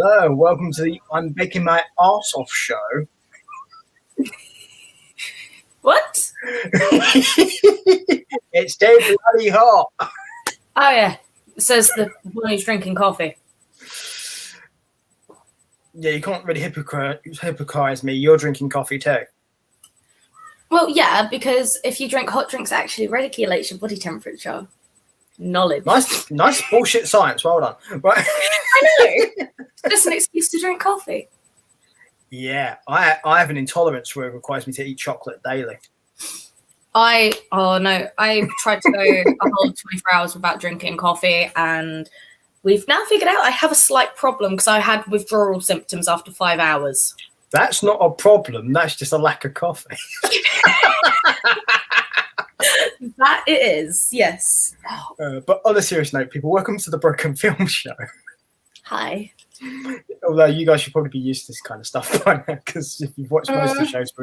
Hello, welcome to the I'm Baking My Arse Off show. What? It's dead bloody hot. Oh yeah, it says the one who's drinking coffee. Yeah, you can't really hypocrite me. You're drinking coffee too. Well, yeah, because if you drink hot drinks, it actually regulates your body temperature. Knowledge. Nice bullshit science. Well done. Right. I know. It's just an excuse to drink coffee. Yeah, I have an intolerance where it requires me to eat chocolate daily. I tried to go a whole 24 hours without drinking coffee, and we've now figured out I have a slight problem because I had withdrawal symptoms after 5 hours. That's not a problem. That's just a lack of coffee. That it is, yes. But on a serious note, people, welcome to the Broken Film Show. Hi. Although you guys should probably be used to this kind of stuff by now, because if you've watched most of the shows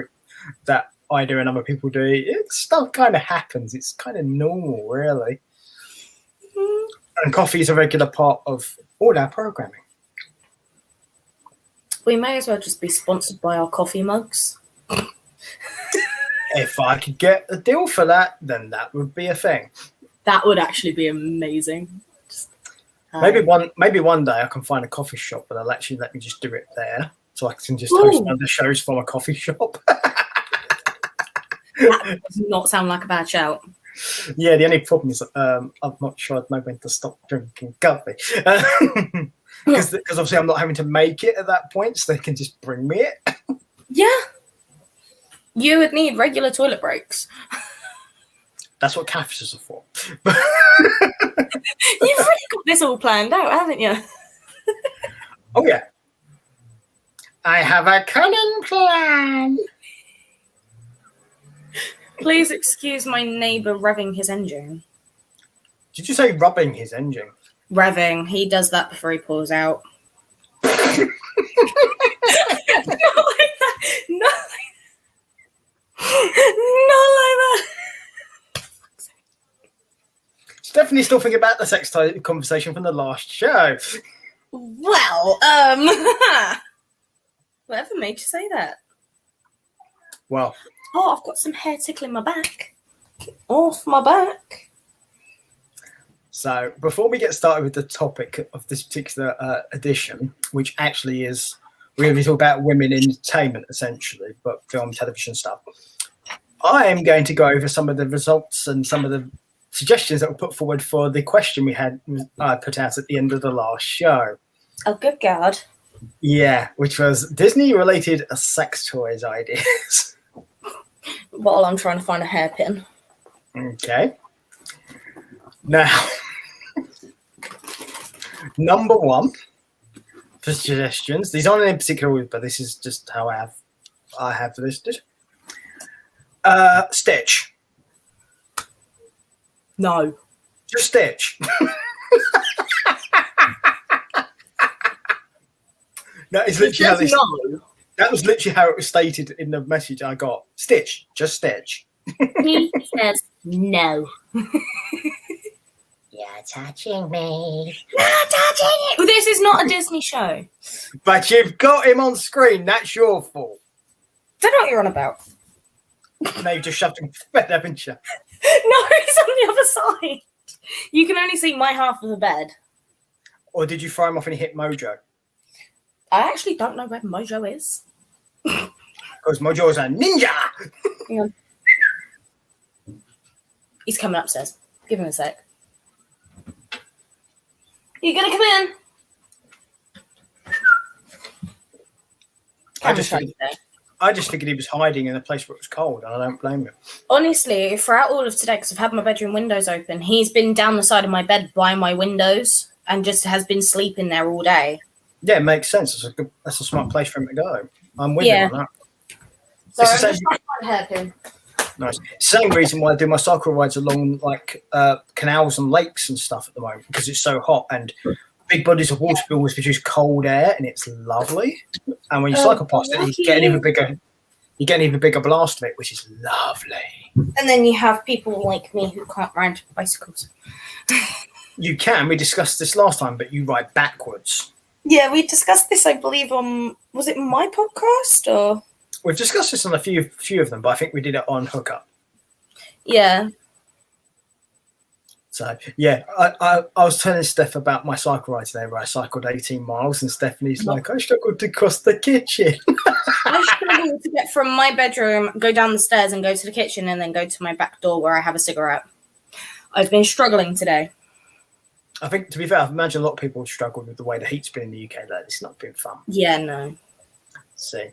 that I do and other people do, stuff kind of happens. It's kind of normal, really. And coffee is a regular part of all our programming. We may as well just be sponsored by our coffee mugs. If I could get a deal for that, then that would be a thing. That would actually be amazing. Maybe one day I can find a coffee shop and they'll actually let me just do it there, so I can just host one of the shows from a coffee shop. That does not sound like a bad shout. Yeah, the only problem is I'm not sure I'd know when to stop drinking coffee. Because obviously I'm not having to make it at that point, so they can just bring me it. Yeah. You would need regular toilet breaks. That's what cafes are for. You've really got this all planned out, haven't you? Oh, yeah. I have a cunning plan. Please excuse my neighbour revving his engine. Did you say rubbing his engine? Revving. He does that before he pulls out. Not like that. Not like that. Definitely still thinking about the sex conversation from the last show. Well, whatever made you say that? Well. Oh, I've got some hair tickling my back. Off my back. So, before we get started with the topic of this particular edition, which actually is, we're going to be talking about women in entertainment, essentially, but film, television stuff, I am going to go over some of the results and some of the suggestions that were put forward for the question we had put out at the end of the last show. Oh, good God. Yeah, which was Disney-related sex toys ideas. While I'm trying to find a hairpin. Okay. Now, number one for suggestions. These aren't in particular order, but this is just how I have listed. Stitch. No. Just Stitch. That is literally that was literally how it was stated in the message I got. Stitch. Just Stitch. He says no. You're touching me. Not touching it. This is not a Disney show. But you've got him on screen. That's your fault. Don't know what you're on about. No, you just shoved him in bed, haven't you? No, he's on the other side. You can only see my half of the bed. Or did you throw him off and he hit Mojo? I actually don't know where Mojo is. Because Mojo is a ninja. Hang on. He's coming upstairs. Give him a sec. You gonna come in? I just figured he was hiding in a place where it was cold, and I don't blame him. Honestly, throughout all of today, because I've had my bedroom windows open, he's been down the side of my bed by my windows and just has been sleeping there all day. Yeah, it makes sense. That's a smart place for him to go. I'm with you on that. Sorry, I'm just trying to find a hairpin. Nice. Same reason why I do my cycle rides along canals and lakes and stuff at the moment, because it's so hot and big bodies of water always produce cold air and it's lovely. And when you cycle past it, you get an even bigger blast of it, which is lovely. And then you have people like me who can't ride bicycles. You can. We discussed this last time, but you ride backwards. Yeah, we discussed this, I believe, on was it my podcast or We've discussed this on a few of them, but I think we did it on Hookup. yeah. So yeah, I was telling Steph about my cycle ride today where I cycled 18 miles, and Stephanie's like, I struggled to cross the kitchen. I struggle to get from my bedroom, go down the stairs, and go to the kitchen, and then go to my back door where I have a cigarette. I've been struggling today. I think, to be fair, I imagine a lot of people have struggled with the way the heat's been in the UK. That it's not been fun. Yeah, no. Let's see.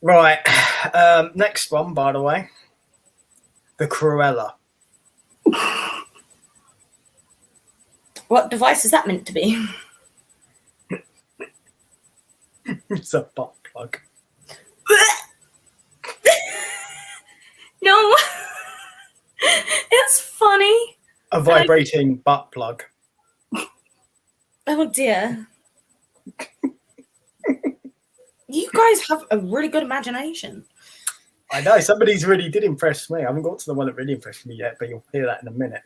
Right. Next one, by the way. The Cruella. What device is that meant to be? It's a butt plug. No. It's funny. A vibrating butt plug. Oh dear. You guys have a really good imagination. I know, somebody's really did impress me. I haven't got to the one that really impressed me yet, but you'll hear that in a minute.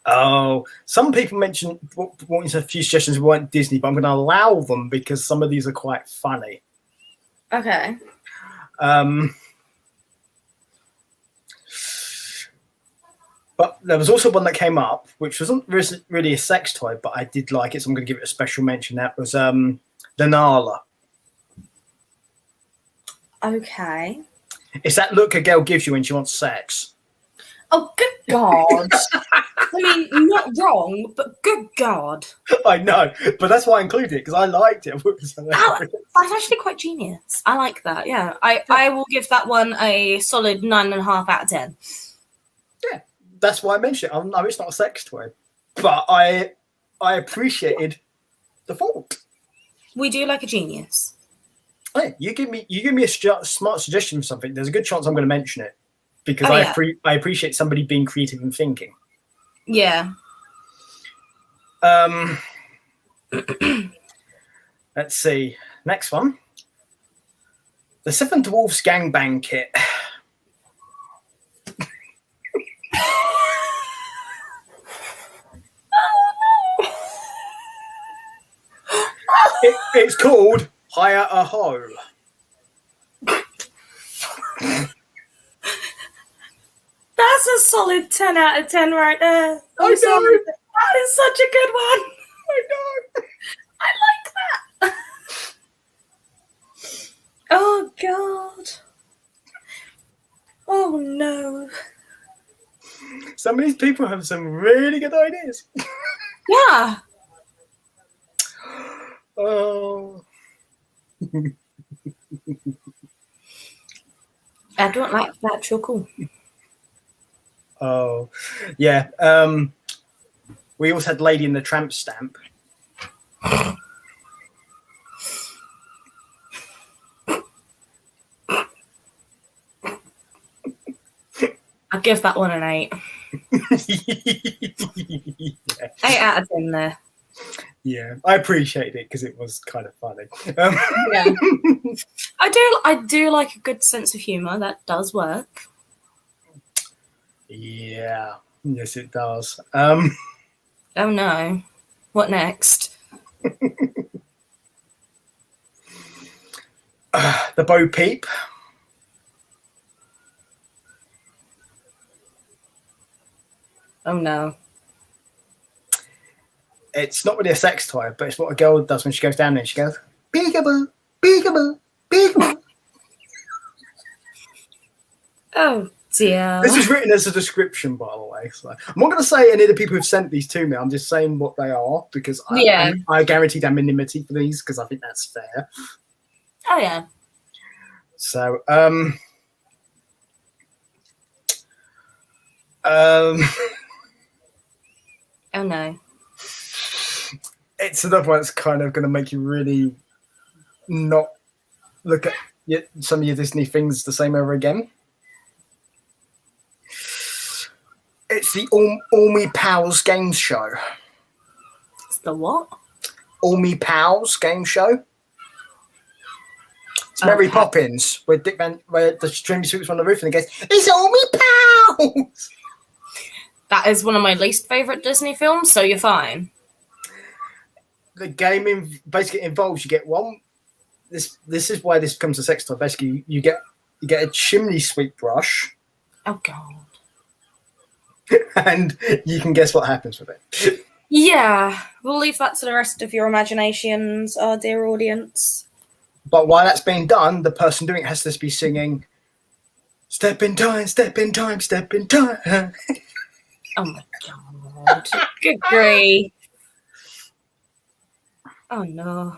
Oh, some people mentioned wanting a few suggestions weren't Disney, but I'm going to allow them because some of these are quite funny. Okay. But there was also one that came up, which wasn't really a sex toy, but I did like it, so I'm going to give it a special mention. That was the Nala. Okay. It's that look a girl gives you when she wants sex. Oh, good God. I mean, not wrong, but good God. I know, but that's why I included it, because I liked it. That's actually quite genius. I like that, yeah. I will give that one a solid 9.5 out of 10. Yeah, that's why I mentioned it. I know it's not a sex toy, but I appreciated the thought. We do like a genius. Hey, you give me a smart suggestion of something, there's a good chance I'm going to mention it, because I appreciate somebody being creative and thinking. Yeah. Let's see. Next one. The Seven Dwarfs Gangbang Kit. It's called Hire a Hoe. That's a solid 10 out of 10 right there. I know. That is such a good one. I know. I like that. Oh, God. Oh, no. Some of these people have some really good ideas. Yeah. Oh. I don't like that. You're cool. Oh, yeah. We also had Lady in the Tramp stamp. I'd give that one an 8. Yeah. 8 out of 10 there. Yeah, I appreciated it because it was kind of funny. Yeah. I do like a good sense of humour. That does work. Yeah, yes, it does. Oh no. What next? The Bo Peep. Oh no. It's not really a sex toy, but it's what a girl does when she goes down there. She goes, peekaboo, peekaboo, peekaboo. Oh dear. This is written as a description, by the way. So I'm not going to say any of the people who've sent these to me. I'm just saying what they are because I guaranteed anonymity for these because I think that's fair. Oh yeah. So, Oh no. it's another one that's kind of going to make you really not look at some of your Disney things the same over again. It's the All Me Pals game show. It's the what? All Me Pals game show. It's Mary Poppins, where where the Dreamy Sweeps on the roof and he goes, "It's All Me Pals." That is one of my least favourite Disney films, so you're fine. the game basically involves you get one. This is why this becomes a sex toy. Basically, you get a chimney sweep brush, Oh god. and you can guess what happens with it. Yeah, we'll leave that to the rest of your imaginations, our dear audience. But while that's being done, the person doing it has to be singing "Step in time, step in time, step in time." Oh my god. Good grief. Oh no.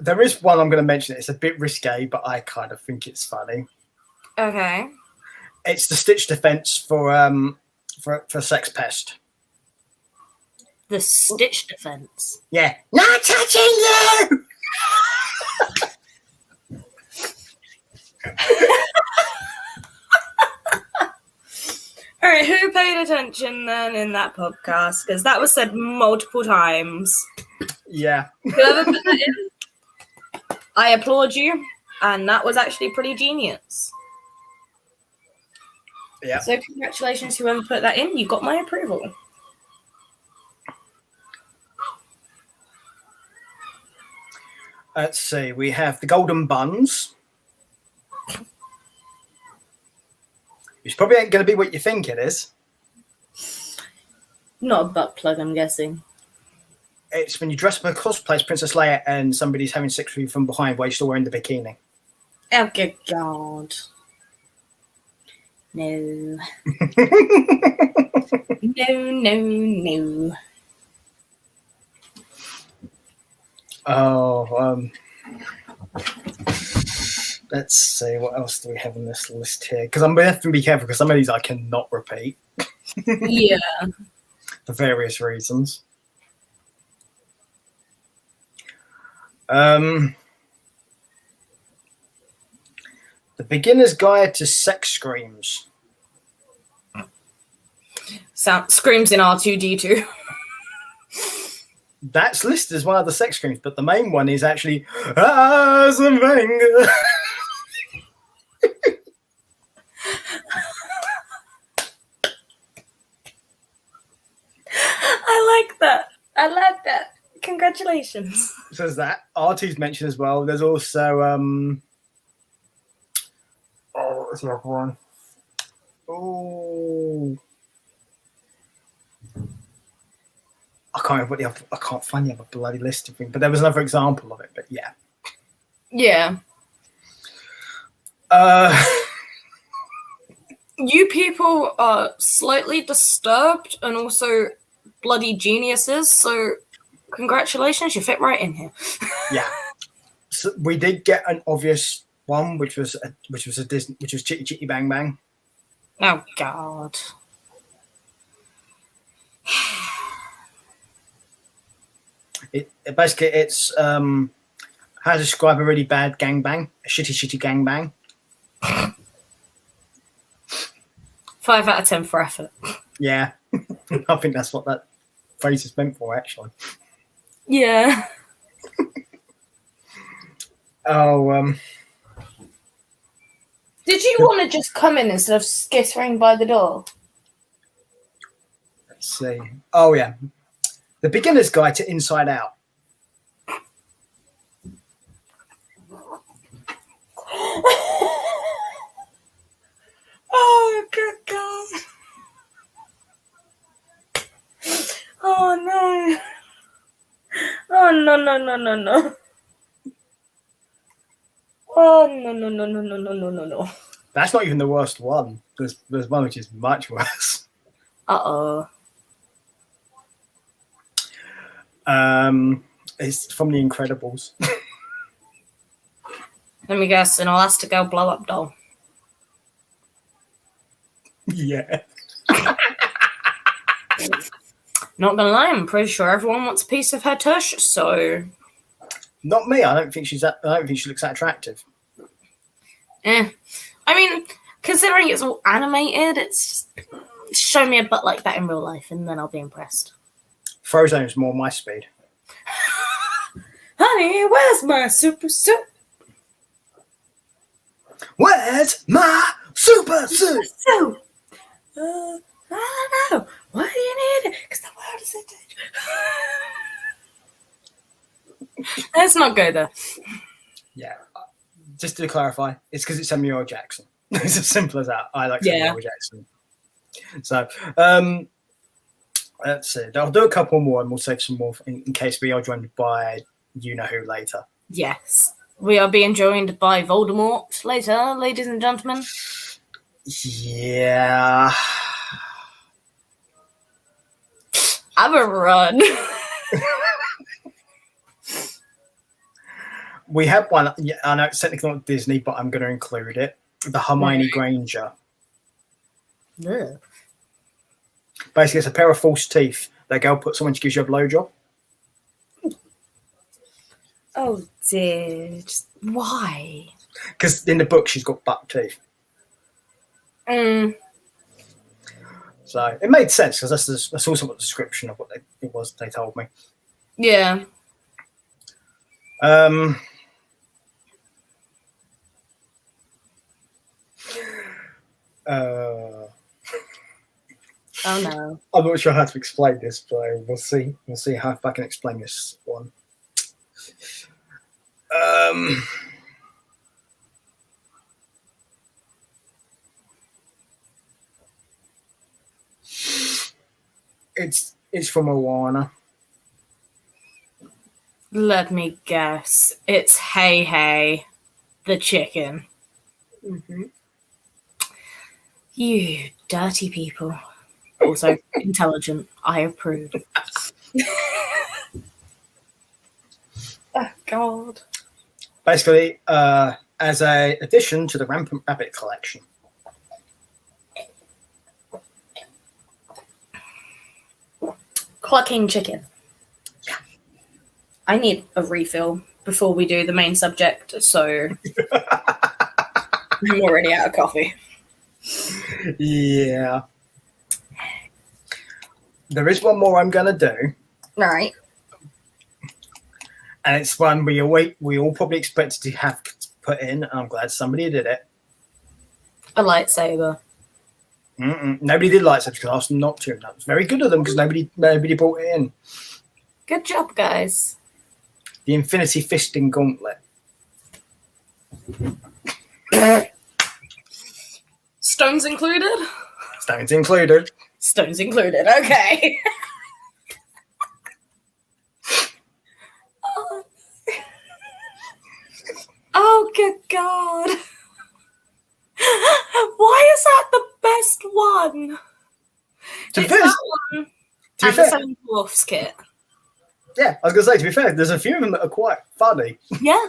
There is one I'm going to mention. It's a bit risque, but I kind of think it's funny. Okay. It's the Stitch defense for Sex Pest. The Stitch defense. Yeah, not touching you. All right, who paid attention then in that podcast? Because that was said multiple times. Yeah. Whoever put that in, I applaud you, and that was actually pretty genius. Yeah. So congratulations, whoever put that in. You got my approval. Let's see. We have the Golden Buns. Which probably ain't going to be what you think it is. Not a butt plug, I'm guessing. It's when you dress up a cosplay as Princess Leia and somebody's having sex with you from behind while you're still wearing the bikini. Oh, good God. No. No. Oh, let's see. What else do we have on this list here? Because I'm going to have to be careful because some of these I cannot repeat. Yeah. For various reasons. The Beginner's Guide to Sex Screams. Screams in R2D2. That's listed as one of the sex screams, but the main one is actually some anger. I like that. Congratulations. So there's that. R2's mentioned as well. There's also what's the other one? Oh, I can't remember what the other, I can't find the other bloody list of things, but there was another example of it. But yeah, Yeah. You people are slightly disturbed and also bloody geniuses, so congratulations, you fit right in here. yeah. So we did get an obvious one, which was Disney, which was Chitty Chitty Bang Bang. Oh God. It's how to describe a really bad gangbang, a shitty gangbang. 5 out of 10 for effort. Yeah, I think that's what that phrase is meant for, actually. Yeah. Oh, Did you want to just come in instead of skittering by the door? let's see. Oh, yeah. The Beginner's Guide to Inside Out. Oh, good God. Oh, no. Oh, no. Oh, no. That's not even the worst one. There's one which is much worse. Uh-oh. It's from The Incredibles. Let me guess, an Elastigirl blow-up doll. Yeah. Not gonna lie, I'm pretty sure everyone wants a piece of her tush, so... Not me. I don't think she looks that attractive. I mean, considering it's all animated, it's just... Show me a butt like that in real life, and then I'll be impressed. Frozone's more my speed. Honey, where's my super suit? Where's my super suit? So, I don't know. Why do you need it? Because the world is in danger. Let's not go there. Yeah. Just to clarify, it's because it's Samuel L. Jackson. It's as simple as that. I like Samuel L. Jackson. So, let's see. I'll do a couple more and we'll save some more in case we are joined by you-know-who later. Yes. We are being joined by Voldemort later, ladies and gentlemen. Yeah. Have a run. We have one. Yeah, I know it's technically not Disney, but I'm going to include it. The Hermione Granger. Ugh. Basically, it's a pair of false teeth that girl puts on when she gives you a blowjob. Oh dear. Just why? Because in the book, she's got buck teeth. So it made sense because that's also what the description of what they told me. Yeah. Oh no. I'm not sure how to explain this, but we'll see. We'll see how I can explain this one. It's from Moana. Let me guess. It's Hey Hey, the chicken. Mm-hmm. You dirty people. Also intelligent. I approve. Oh God. Basically, as a addition to the Rampant Rabbit collection. Clucking chicken. I need a refill before we do the main subject, so I'm already out of coffee. Yeah. There is one more I'm going to do. Right. And it's one we all probably expected to have put in. And I'm glad somebody did it. A lightsaber. Nobody did lightsabers because I asked them not to. That was very good of them because nobody brought it in. Good job, guys. The Infinity Fisting Gauntlet. Stones included? Stones included. Stones included, okay. Oh, good God. Why is that the best one? To It's be fair, that one and the Seven Dwarfs kit. Yeah, I was going to say, to be fair, there's a few of them that are quite funny. Yeah.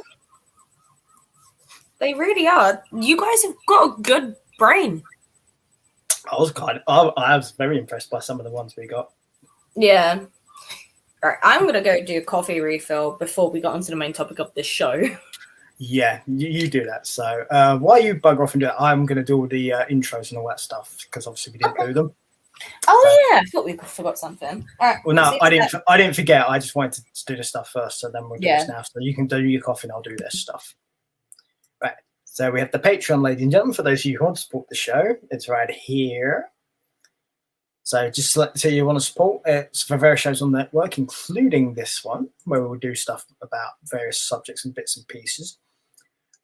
They really are. You guys have got a good brain. I was very impressed by some of the ones we got. Yeah. All right, I'm going to go do a coffee refill before we got onto the main topic of this show. Yeah, you do that. So while you bugger off and do it, I'm going to do all the intros and all that stuff because obviously we didn't do them. Oh, yeah. I thought we forgot something. All right. Well, no, I didn't forget. I just wanted to do the stuff first, so then we'll do this now. So you can do your coffee and I'll do this stuff. Right. So we have the Patreon, ladies and gentlemen. For those of you who want to support the show, it's right here. So just select who you want to support. It's for various shows on the network, including this one, where we'll do stuff about various subjects and bits and pieces.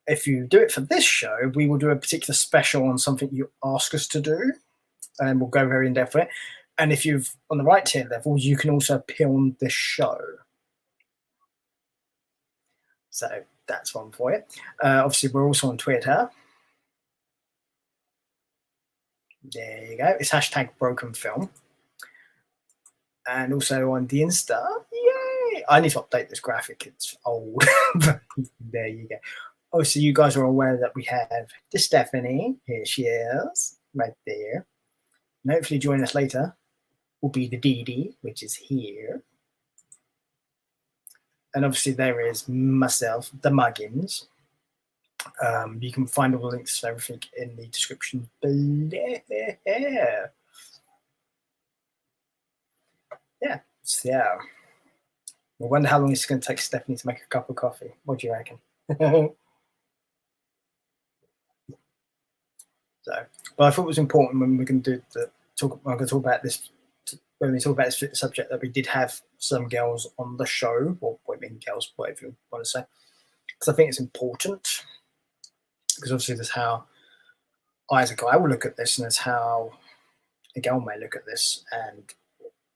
If you do it for this show, we will do a particular special on something you ask us to do, and we'll go very in-depth with it. And if you've on the right tier level, you can also appear on this show. So that's one for you. Obviously, we're also on Twitter. There you go. It's #BrokenFilm. And also on the Insta. Yay! I need to update this graphic. It's old. There you go. Obviously, you guys are aware that we have the Stephanie. Here she is, right there. And hopefully join us later will be the Dee Dee, which is here. And obviously there is myself, the Muggins. You can find all the links to everything in the description below. Yeah, so I wonder how long it's going to take Stephanie to make a cup of coffee. What do you reckon? So, but I thought it was important when we're going to I'm going to talk about this when we talk about this subject, that we did have some girls on the show, or women, girls, whatever you want to say, because I think it's important. Because obviously, there's how I, as a guy, will look at this, and there's how a girl may look at this, and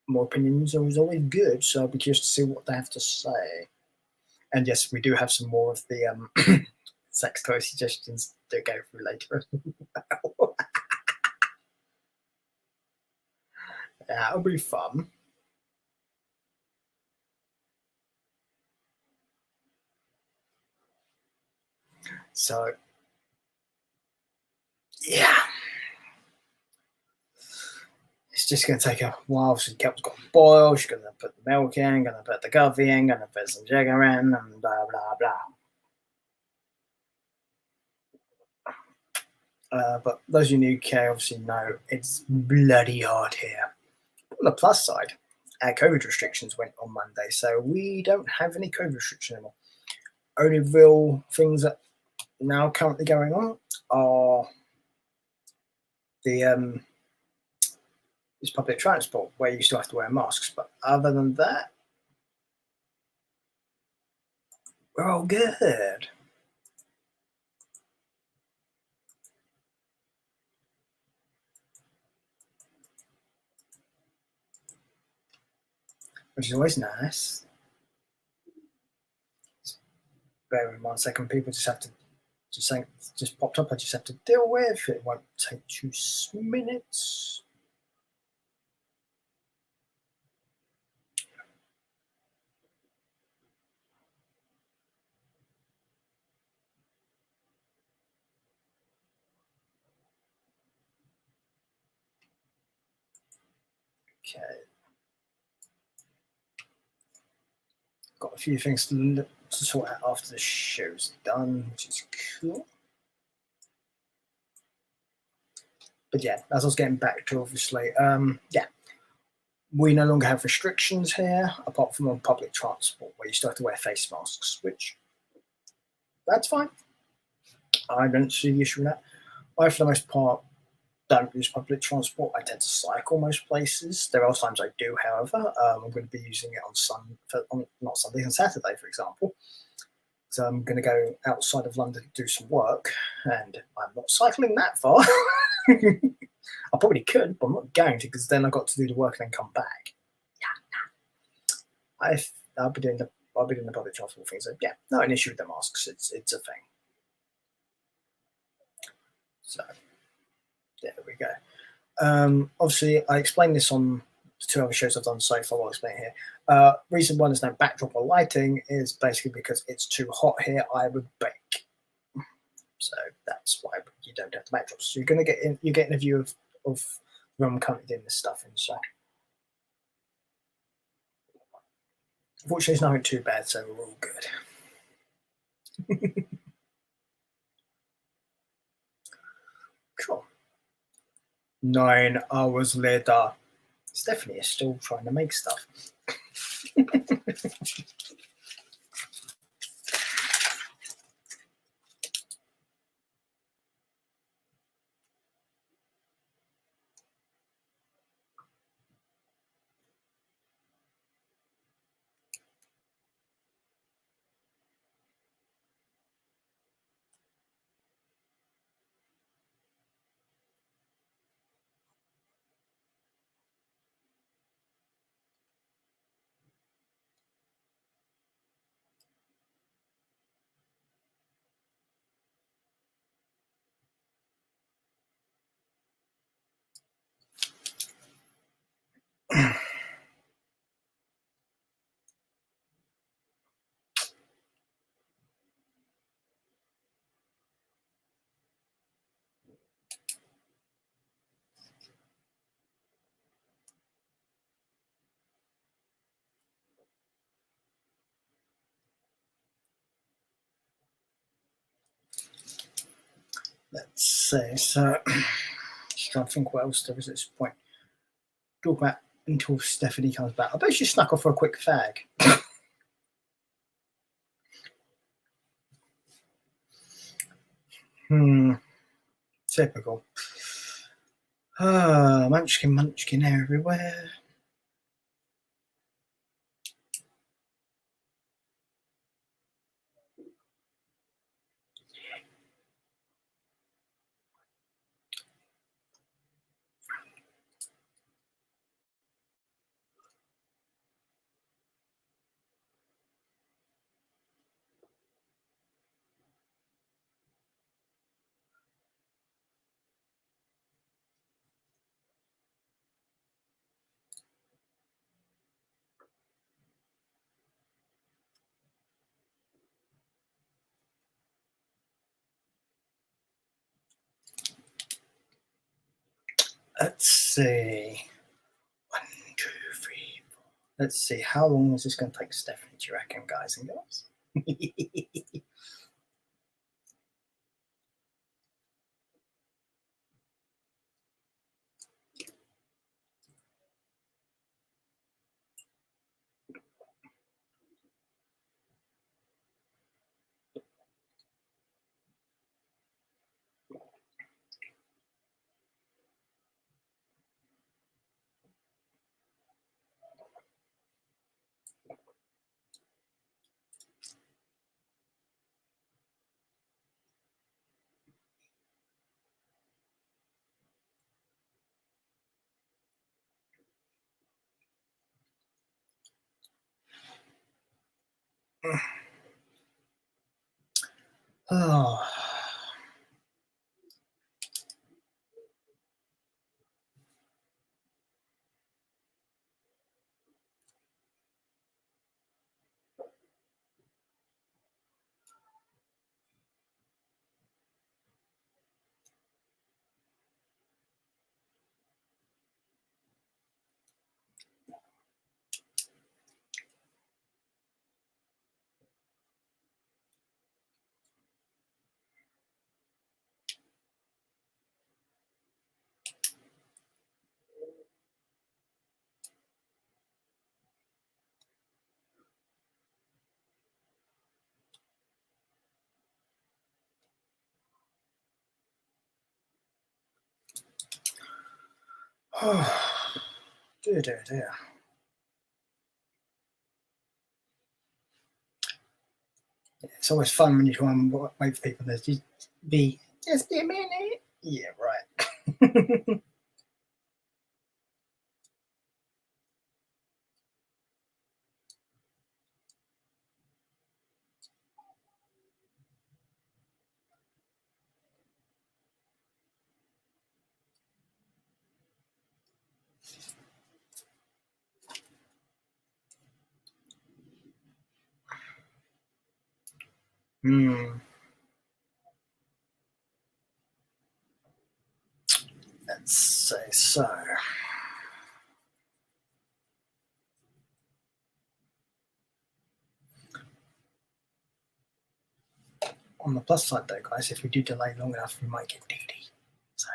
more opinions are always good. So I'll be curious to see what they have to say. And yes, we do have some more of the sex toy suggestions to go through later. That'll be fun. So, yeah. It's just going to take a while. So the kettle's got to boil. She's going to put the milk in, going to put the coffee in, going to put some sugar in, and blah, blah, blah. But those of you in the UK obviously know it's bloody hard here. But on the plus side, our COVID restrictions went on Monday, so we don't have any COVID restrictions anymore. Only real things that are now currently going on are the is public transport, where you still have to wear masks. But other than that, we're all good. Which is always nice. Just bear in 1 second, people just have to just popped up. I just have to deal with it. Won't take 2 minutes. Okay. Got a few things to sort out after the show's done, which is cool. But yeah, as I was getting back to, obviously, yeah, we no longer have restrictions here, apart from on public transport, where you still have to wear face masks, which that's fine. I don't see the issue with that. I, for the most part, don't use public transport. I tend to cycle most places. There are times I do, however. I'm going to be using it not Sunday, on Saturday, for example. So I'm going to go outside of London to do some work, and I'm not cycling that far. I probably could, but I'm not going to, because then I've got to do the work and then come back. Yeah, I'll be doing the public transport thing. So yeah, not an issue with the masks. It's a thing. So there we go. Obviously, I explained this on the 2 other shows I've done so far. I'll explain here. Reason why there's no backdrop or lighting is basically because it's too hot here. I would bake, so that's why you don't have the backdrop. So you're going to get a view of where I'm currently doing this stuff in. So unfortunately, it's nothing too bad, so we're all good. Cool. 9 hours later, Stephanie is still trying to make stuff. Let's see. So, just trying to think what else there is at this point. Talk about until Stephanie comes back. I bet she snuck off for a quick fag. Typical. Munchkin everywhere. Let's see. 1, 2, 3, 4. Let's see. How long is this going to take Stephanie, do you reckon, guys and girls? Oh. Dear, dear, dear. It's always fun when you try and wait for people to just be a minute. Yeah, right. Let's say so. On the plus side, though, guys, if we do delay long enough, we might get DD. So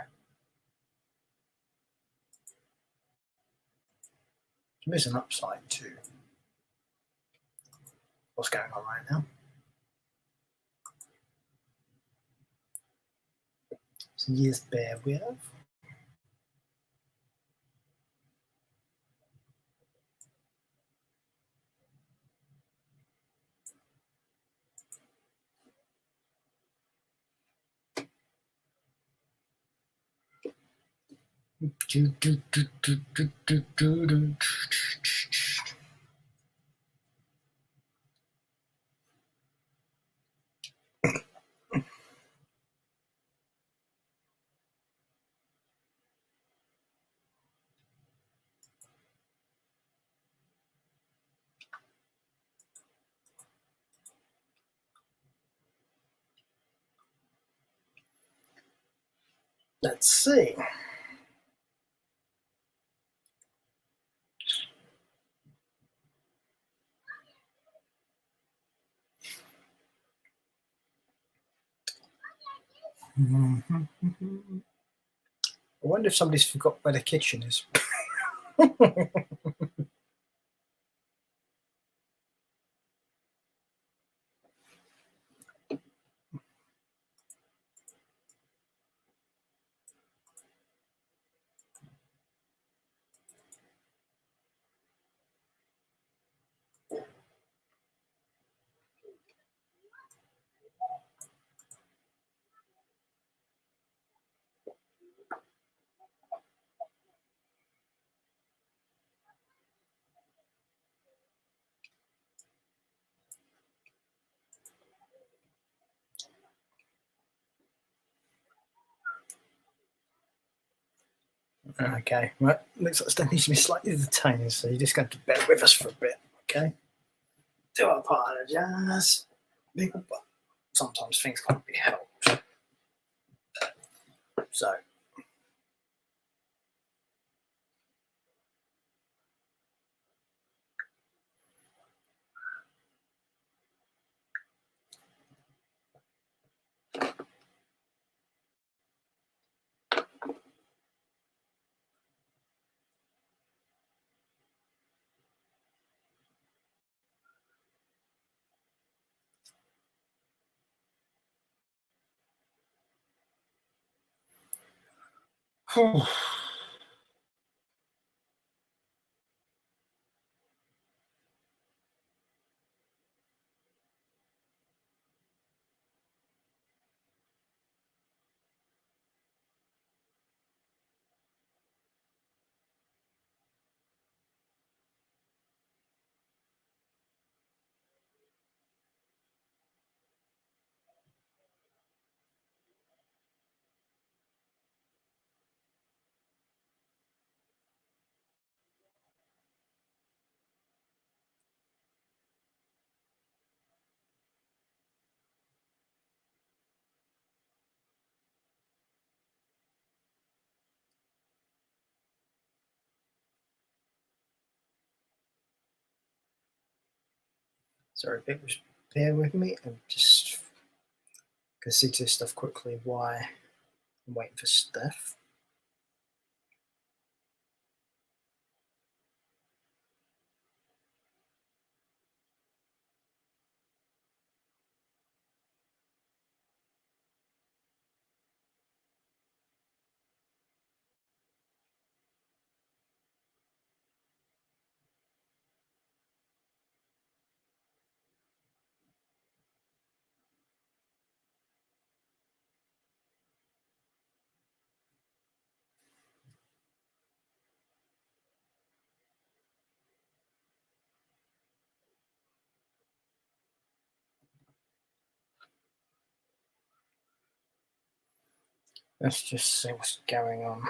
there's an upside to what's going on right now. So just bear with. Let's see. I wonder if somebody's forgot where the kitchen is. Okay, right. Looks like stuff needs to be slightly detained, so you're just going to bear with us for a bit, okay? Do apologise, people, but sometimes things can't be helped. So, Sorry, bear with me. I'm just gonna see to this stuff quickly. Why I'm waiting for Steph. Let's just see what's going on.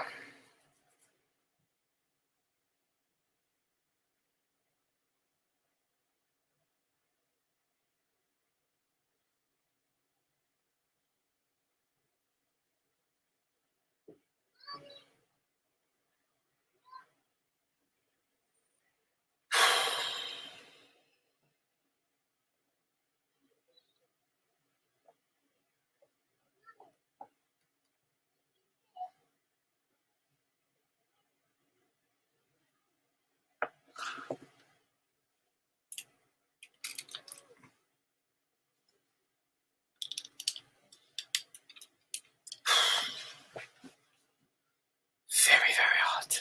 Very, very hard.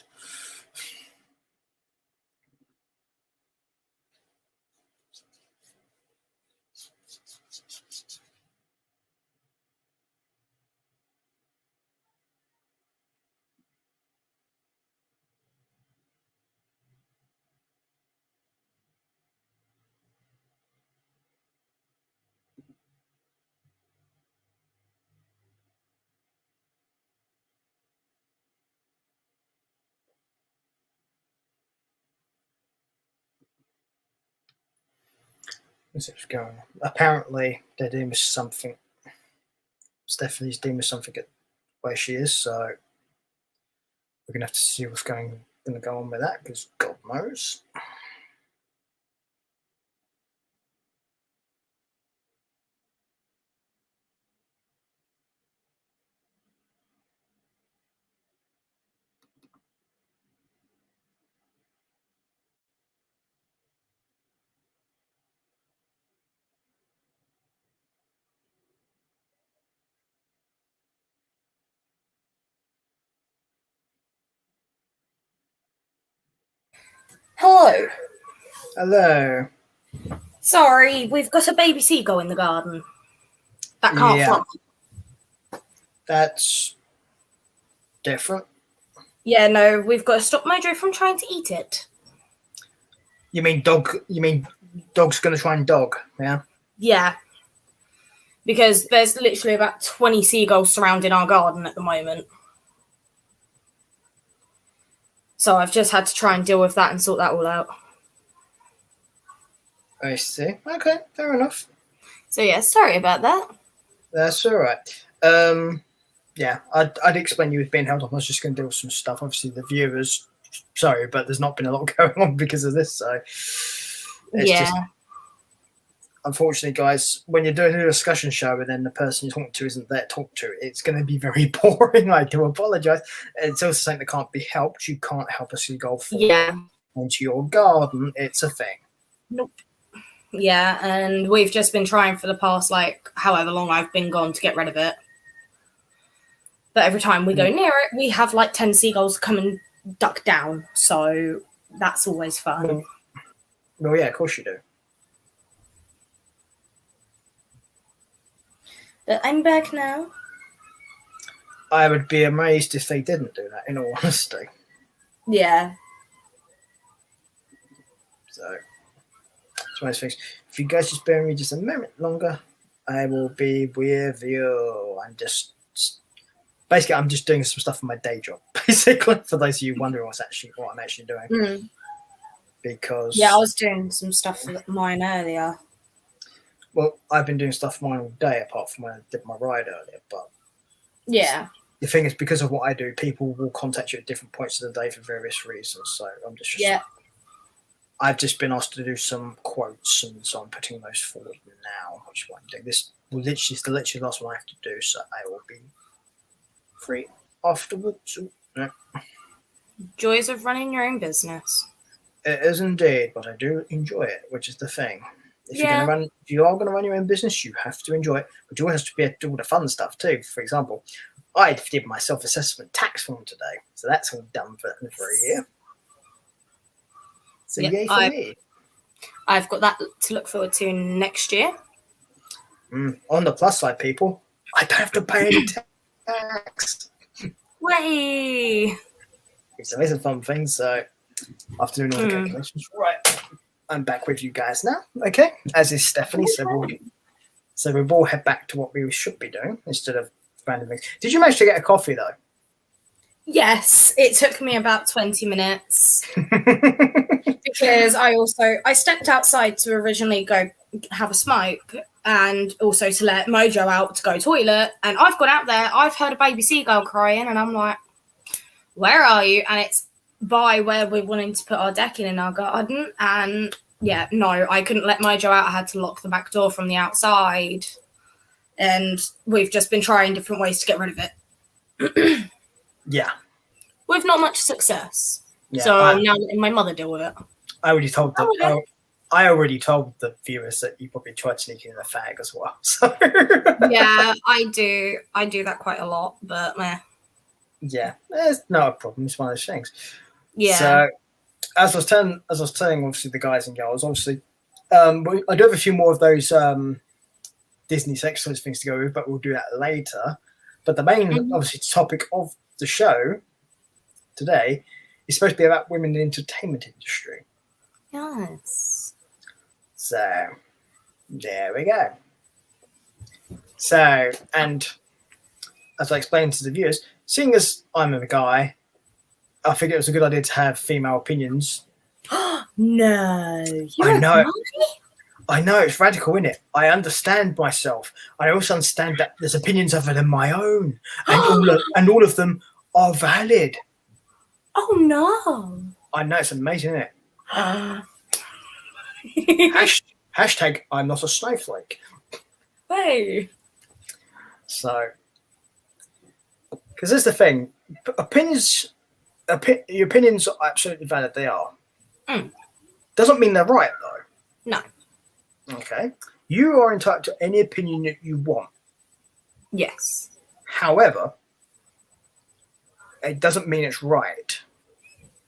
What's going on? Apparently, they're doing something. Stephanie's doing something at where she is, so we're gonna have to see what's going to go on with that because God knows. Hello. Hello. Sorry, we've got a baby seagull in the garden. That can't Yeah. fly. That's different. Yeah, no, we've got to stop Mojo from trying to eat it. You mean dog? You mean dog's gonna try and dog? Yeah. Yeah. Because there's literally about 20 seagulls surrounding our garden at the moment. So I've just had to try and deal with that and sort that all out. I see. Okay, fair enough. So yeah, sorry about that. That's all right. Yeah, I'd explain you was being held up. I was just going to deal with some stuff. Obviously, the viewers, sorry, but there's not been a lot going on because of this. So it's Yeah. just, unfortunately, guys, when you're doing a discussion show and then the person you're talking to isn't there to talk to, it's going to be very boring. I do apologise. It's also something that can't be helped. You can't help a seagull fall Yeah. into your garden. It's a thing. Nope. Yeah, and we've just been trying for the past, like, however long I've been gone to get rid of it. But every time we go near it, we have like 10 seagulls come and duck down. So that's always fun. Well, yeah, of course you do. But I'm back now. I would be amazed if they didn't do that, in all honesty. Yeah. So, it's one of those things. If you guys just bear with me just a moment longer, I will be with you. I'm just doing some stuff for my day job, basically. For those of you wondering what I'm actually doing, because I was doing some stuff for mine earlier. Well, I've been doing stuff for mine all day, apart from when I did my ride earlier. But yeah, the thing is, because of what I do, people will contact you at different points of the day for various reasons. So I'm just I've just been asked to do some quotes, and so I'm putting those forward now, which is what I'm doing. This will literally the last one I have to do, so I will be free afterwards. Yeah. Joys of running your own business. It is indeed, but I do enjoy it, which is the thing. If you are going to run your own business, you have to enjoy it, but you also have to be able to do all the fun stuff too. For example, I did my self-assessment tax form today, so that's all done for a year. So yay for me. I've got that to look forward to next year. On the plus side, people, I don't have to pay any tax. Way! It's always a fun thing. So after doing all the calculations, right, I'm back with you guys now. Okay, as is Stephanie. So we'll all head back to what we should be doing instead of random things. Did you manage to get a coffee though? Yes, it took me about 20 minutes because I stepped outside to originally go have a smoke and also to let Mojo out to go toilet. And I've gone out there, I've heard a baby seagull crying, and I'm like, where are you? And it's by where we're wanting to put our decking in our garden. And yeah, no, I couldn't let Mojo out. I had to lock the back door from the outside. And we've just been trying different ways to get rid of it. Yeah. With not much success. Yeah, so I'm now letting my mother deal with it. I already told the viewers that you probably tried sneaking in a fag as well. So. Yeah, I do. I do that quite a lot, but meh. Yeah, it's not a problem. It's one of those things. Yeah. So, as I was telling, obviously the guys and girls, obviously, I do have a few more of those Disney Excellence things to go with, but we'll do that later. But the main, obviously, topic of the show today is supposed to be about women in the entertainment industry. Yes. So, there we go. So, and as I explained to the viewers, seeing as I'm a guy, I figured it was a good idea to have female opinions. No. I know, it's radical, isn't it? I understand myself. I also understand that there's opinions other than my own, and all of them are valid. Oh no! I know, it's amazing, isn't it? Hashtag I'm not a snowflake. Hey. So, because there's the thing, your opinions are absolutely valid. They are. Doesn't mean they're right though. No. Okay. You are entitled to any opinion that you want. Yes. However, it doesn't mean it's right.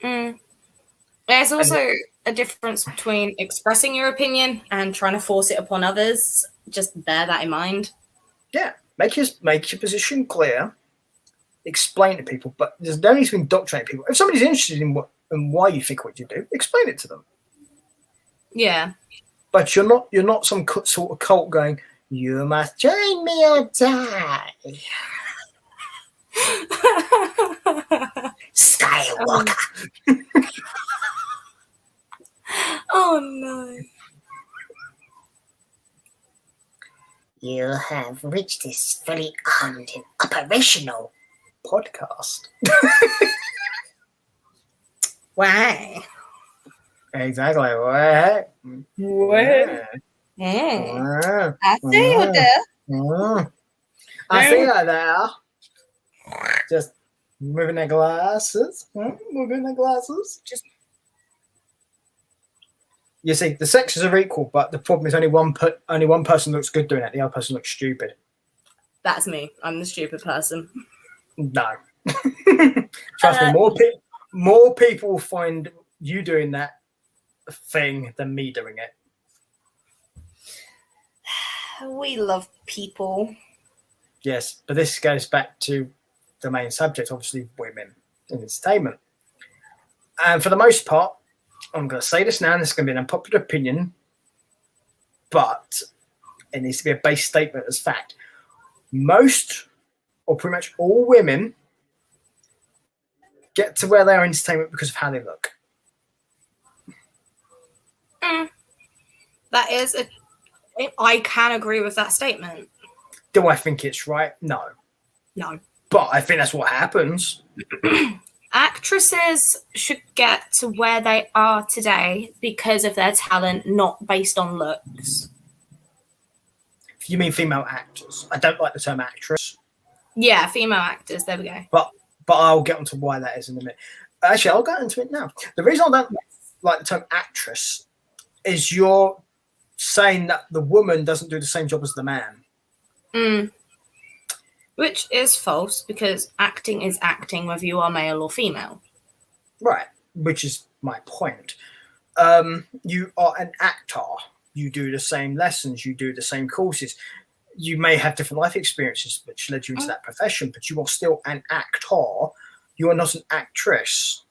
There's also a difference between expressing your opinion and trying to force it upon others. Just bear that in mind. Yeah. Make your position clear. Explain to people, but there's no need to indoctrinate people. If somebody's interested in why you think what you do, explain it to them. Yeah. But you're not some sort of cult going, you must join me or die. Skywalker. Oh no. You have reached this fully armed and operational podcast. Why? Exactly. What? I see you there. I see you there. Just moving their glasses. Moving their glasses. Just. You see, the sexes are equal, but the problem is only one person looks good doing it. The other person looks stupid. That's me. I'm the stupid person. No. Trust me, more people will find you doing that thing than me doing it. We love people. Yes, but this goes back to the main subject, obviously women in entertainment. And for the most part, I'm going to say this now, and this is going to be an unpopular opinion, but it needs to be a base statement as fact. Most, or pretty much all women, get to where they are in entertainment because of how they look. That is I can agree with that statement. Do I think it's right? No. No. But I think that's what happens. Actresses should get to where they are today because of their talent, not based on looks. You mean female actors? I don't like the term actress. Yeah, female actors. There we go. But I'll get onto why that is in a minute. Actually, I'll get into it now. The reason I don't like the term actress is you're saying that the woman doesn't do the same job as the man. Which is false, because acting is acting whether you are male or female. Right, which is my point. You are an actor. You do the same lessons. You do the same courses. You may have different life experiences which led you into that profession, but you are still an actor. You are not an actress.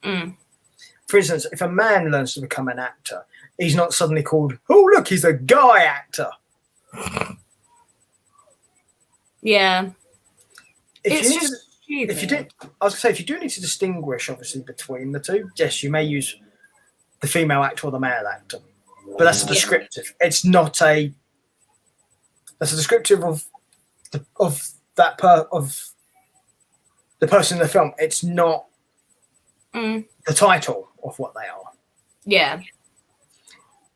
For instance, if a man learns to become an actor, he's not suddenly called, oh, look, he's a guy actor. Yeah. If you do, I was going to say, if you do need to distinguish, obviously, between the two, yes, you may use the female actor or the male actor, but that's a descriptive. It's not a. That's a descriptive of the person in the film. It's not the title of what they are. Yeah.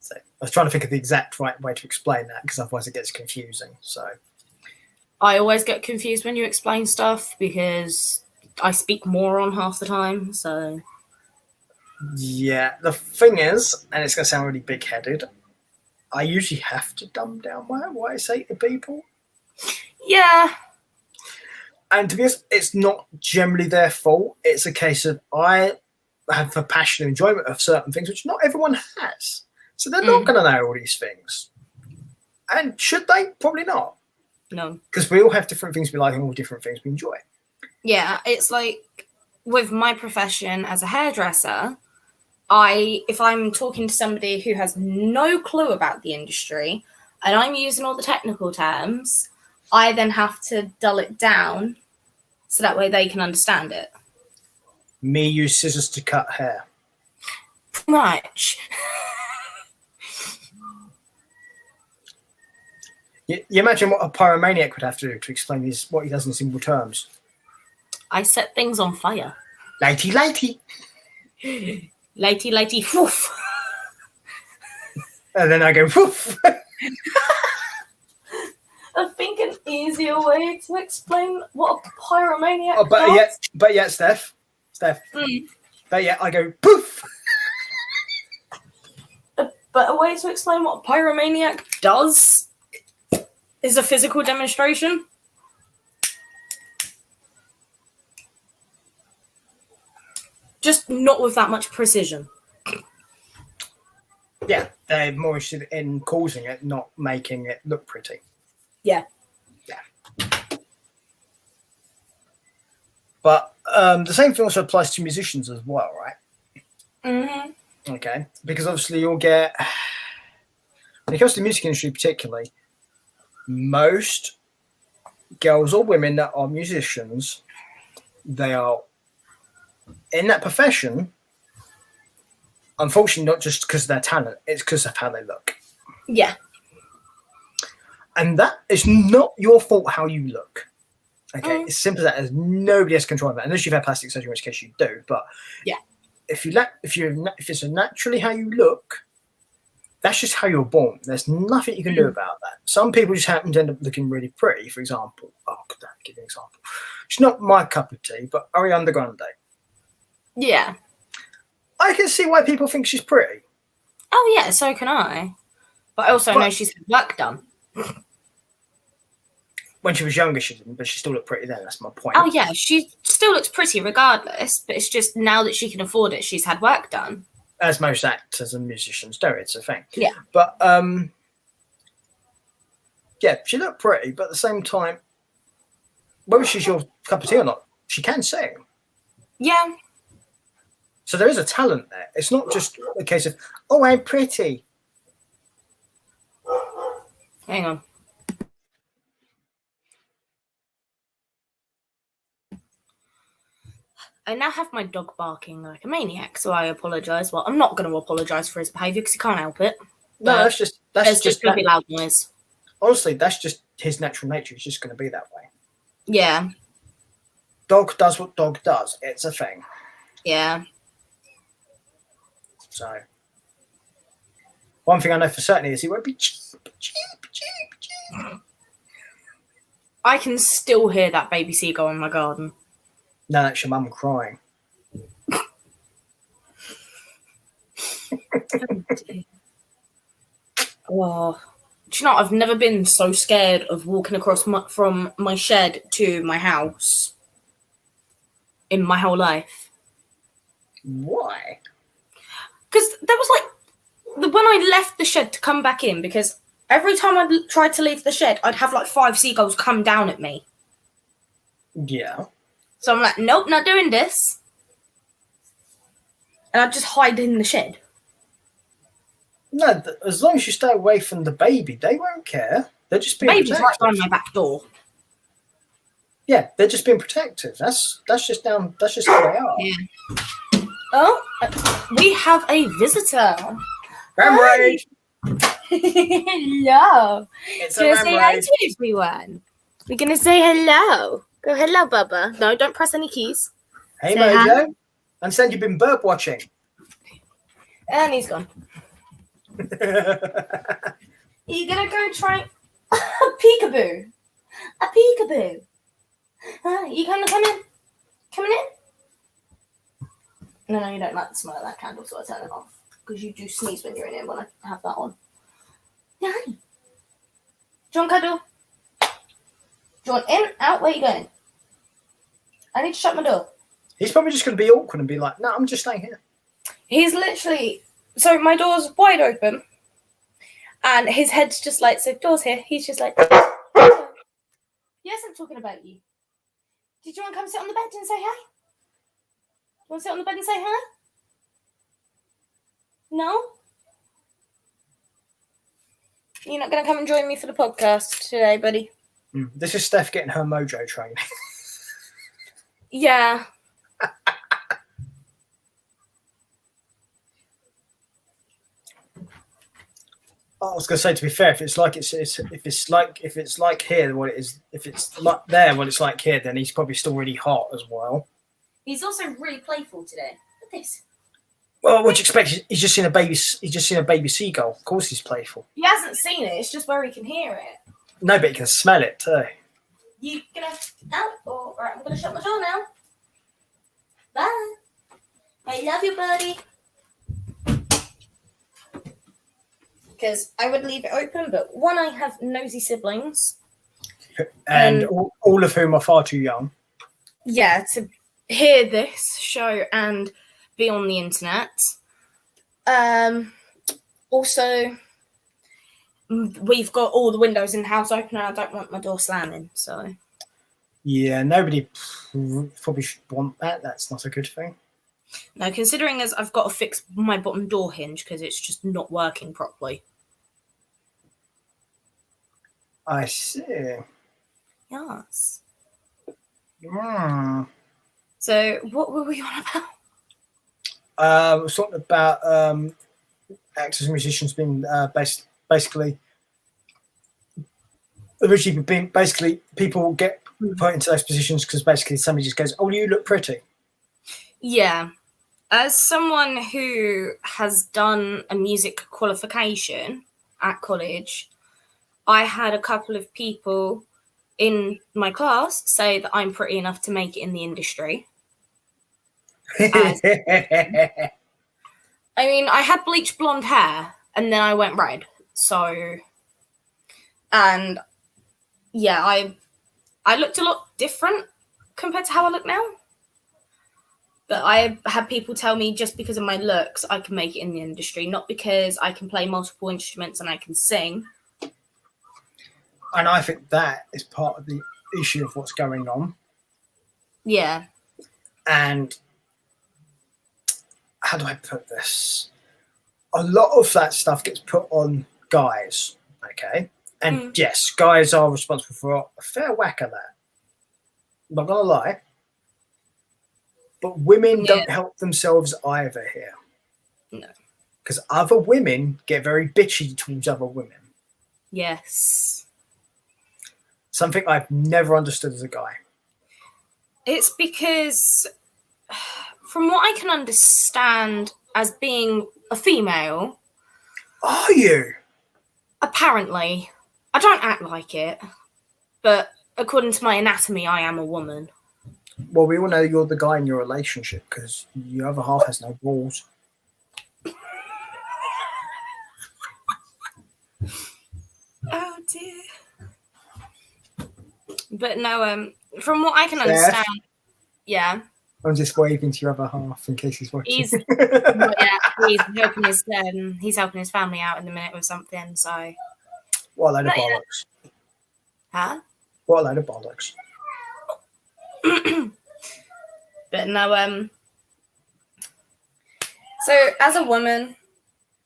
So I was trying to think of the exact right way to explain that, because otherwise it gets confusing. So. I always get confused when you explain stuff because I speak moron half the time, so... Yeah, the thing is, and it's going to sound really big-headed, I usually have to dumb down what I say to people. Yeah. And to be honest, it's not generally their fault. It's a case of I have a passion and enjoyment of certain things, which not everyone has. So they're not going to know all these things. And should they? Probably not. No. Because we all have different things we like and all different things we enjoy. Yeah, it's like with my profession as a hairdresser, if I'm talking to somebody who has no clue about the industry and I'm using all the technical terms, I then have to dull it down so that way they can understand it. Me use scissors to cut hair. Pretty much. You imagine what a pyromaniac would have to do to explain what he does in simple terms. I set things on fire. Lighty, lighty. Lighty, lighty, woof. And then I go, woof. I think an easier way to explain what a pyromaniac does. But yet, Steph. But yet, I go, poof. A better way to explain what a pyromaniac does is a physical demonstration. Just not with that much precision. Yeah, they're more interested in causing it, not making it look pretty. Yeah. But the same thing also applies to musicians as well, right? Mm-hmm. Okay, because obviously you'll get, when it comes to the music industry particularly, most girls or women that are musicians, they are in that profession, unfortunately, not just because of their talent, it's because of how they look. Yeah. And that is not your fault how you look. Okay, it's simple as that. There's nobody has control of that, unless you've had plastic surgery, in which case you do. But yeah, if it's naturally how you look, that's just how you're born. There's nothing you can do about that. Some people just happen to end up looking really pretty. For example, could I give you an example? It's not my cup of tea, but Ariana Grande. Yeah, I can see why people think she's pretty. Oh yeah, so can I. But I also know she's had work done. when she was younger, she didn't, but she still looked pretty then. That's my point. Oh yeah, she still looks pretty regardless, but it's just now that she can afford it, she's had work done. As most actors and musicians do, it's a thing. Yeah. But yeah, she looked pretty, but at the same time, whether she's your cup of tea or not, she can sing. Yeah. So there is a talent there. It's not just a case of, oh, I'm pretty. Hang on. I now have my dog barking like a maniac, so I apologise. Well, I'm not going to apologise for his behaviour because he can't help it. No, that's It's just going to be loud noise. honestly, that's just his natural nature. He's just going to be that way. Yeah. Dog does what dog does. It's a thing. Yeah. So one thing I know for certain is he won't be cheap. I can still hear that baby seagull in my garden. No, that's your mum crying. Oh, do you know, I've never been so scared of walking across from my shed to my house in my whole life. Why? Because there was like, when I left the shed to come back in, because every time I tried to leave the shed, I'd have like 5 seagulls come down at me. Yeah. So I'm like, nope, not doing this. And I'd just hide in the shed. No, as long as you stay away from the baby, they won't care. They're just being Baby's right protective. behind my back door. Yeah, they're just being protective. That's just how they are. Yeah. Oh, we have a visitor. Ram raid. Hello. It's Gonna a say ram hi raid. to everyone. We're gonna say hello. Go hello, Bubba. No, don't press any keys. Hey, Say Mojo. hi. I understand you've been bird watching. And he's gone. Are you gonna go try a peekaboo? A peekaboo. You come in? Coming in? No, you don't like the smell of that candle, so I turn it off. Because you do sneeze when you're in here when I have that on. Yeah. Do you want cuddle? Do you want in? Out? Where are you going? I need to shut my door. He's probably just going to be awkward and be like, no, I'm just staying here. He's literally... So my door's wide open. And his head's just like... So door's here. He's just like... Yes, I'm talking about you. Did you want to come sit on the bed and say hi? You want to sit on the bed and say hi? No? You're not going to come and join me for the podcast today, buddy? This is Steph getting her mojo training. Yeah. I was going to say, to be fair, if it's like here, what it is, if it's like there, what it's like here, then he's probably still really hot as well. He's also really playful today. Look at this. Well, what do you expect? He's just seen a baby. He's just seen a baby seagull. Of course, he's playful. He hasn't seen it. It's just where he can hear it. No, but he can smell it too. You gonna out? Or right, I'm gonna shut my door now. Bye. I love you, buddy. Because I would leave it open, but one, I have nosy siblings. And all of whom are far too young. Yeah, to hear this show and be on the internet. Also, we've got all the windows in the house open and I don't want my door slamming, so... Yeah, nobody probably should want that. That's not a good thing. No, considering as I've got to fix my bottom door hinge because it's just not working properly. I see. Yes. Mm. So, what were we on about? We're talking about actors and musicians being basically originally being basically people get put into those positions because basically somebody just goes, "Oh, you look pretty." Yeah. As someone who has done a music qualification at college, I had a couple of people in my class say that I'm pretty enough to make it in the industry. I mean, I had bleached blonde hair and then I went red. So, and yeah, I looked a lot different compared to how I look now. But I had people tell me just because of my looks, I can make it in the industry, not because I can play multiple instruments and I can sing. And I think that is part of the issue of what's going on. Yeah. And how do I put this? A lot of that stuff gets put on guys, okay? And yes, guys are responsible for a fair whack of that. Not gonna lie. But women don't help themselves either here. No. Because other women get very bitchy towards other women. Yes. Something I've never understood as a guy. It's because, from what I can understand as being a female... Are you? Apparently. I don't act like it. But according to my anatomy, I am a woman. Well, we all know you're the guy in your relationship because your other half has no balls. Oh dear. But no, from what I can understand, yeah. I'm just waving to your other half in case he's watching. He's he's helping his family out in the minute with something. So. What a load of bollocks! Huh? What a load of bollocks! But no, so as a woman,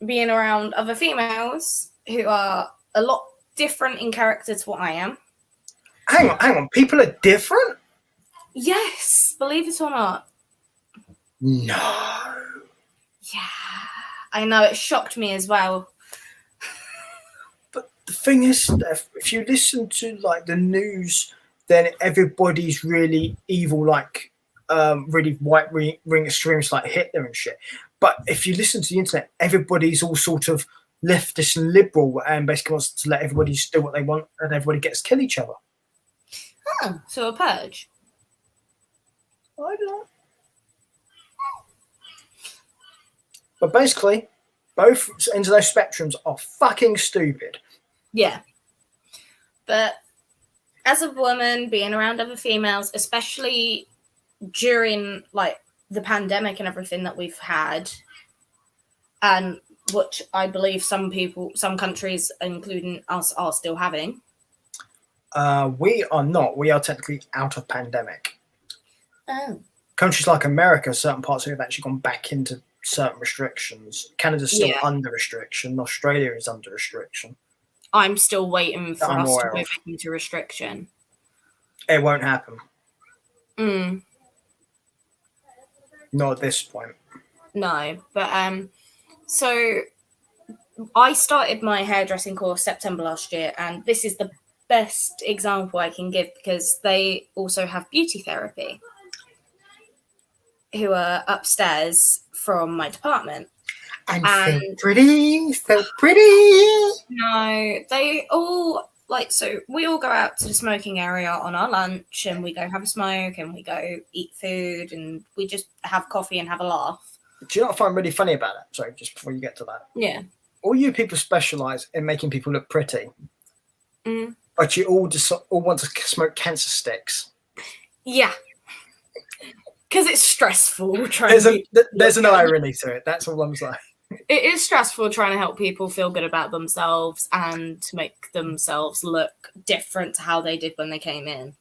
being around other females who are a lot different in character to what I am. Hang on. People are different? Yes, believe it or not. No. Yeah, I know, it shocked me as well. But the thing is, if you listen to like the news, then everybody's really evil, like really right wing extremists like Hitler and shit. But if you listen to the internet, everybody's all sort of leftist and liberal and basically wants to let everybody do what they want and everybody gets to kill each other. Oh, so a purge. I don't know. But basically, both ends of those spectrums are fucking stupid. Yeah. But as a woman, being around other females, especially during like the pandemic and everything that we've had, and which I believe some countries, including us, are still having. We are not. We are technically out of pandemic. Oh. Countries like America, certain parts of it have actually gone back into certain restrictions. Canada's still under restriction. Australia is under restriction. I'm still waiting for us to move into restriction. It won't happen. Mm. Not at this point. No, but so I started my hairdressing course September last year, and this is the best example I can give because they also have beauty therapy who are upstairs from my department. And so pretty. No, they all so we all go out to the smoking area on our lunch and we go have a smoke and we go eat food and we just have coffee and have a laugh. Do you know what I find really funny about that? Sorry, just before you get to that. Yeah. All you people specialise in making people look pretty. Mm. But you all want to smoke cancer sticks. Yeah. Because it's stressful. There's an irony to it. That's all I'm saying. It is stressful trying to help people feel good about themselves and to make themselves look different to how they did when they came in.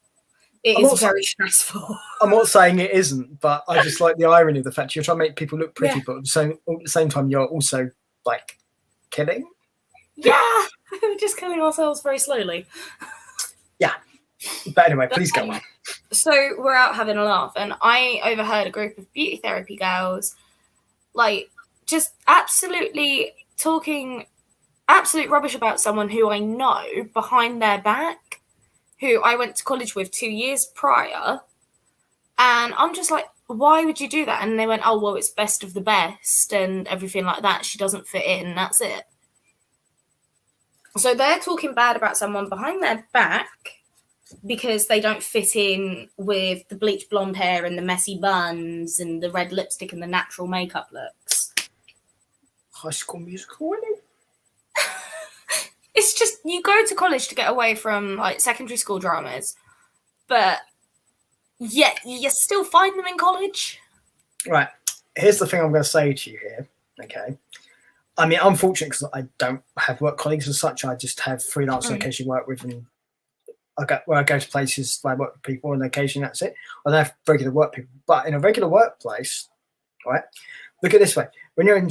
It is very stressful. I'm not saying it isn't, but I just like the irony of the fact you're trying to make people look pretty, but at the same time, you're also like killing. Yeah, we're just killing ourselves very slowly. Yeah. But anyway, please go on. So we're out having a laugh, and I overheard a group of beauty therapy girls, just absolutely talking absolute rubbish about someone who I know behind their back, who I went to college with 2 years prior. And I'm just like, why would you do that? And they went, oh, well, it's best of the best and everything like that. She doesn't fit in. That's it. So they're talking bad about someone behind their back because they don't fit in with the bleached blonde hair and the messy buns and the red lipstick and the natural makeup looks. High School Musical, isn't it? It's just, you go to college to get away from secondary school dramas, But yeah, you still find them in college. Right. Here's the thing I'm going to say to you here. Okay. I mean, I'm fortunate because I don't have work colleagues as such. I just have freelance and occasionally work with, and I go to places where I work with people, and occasionally that's it. I don't have regular work people, but in a regular workplace, right? Look at it this way: when you're in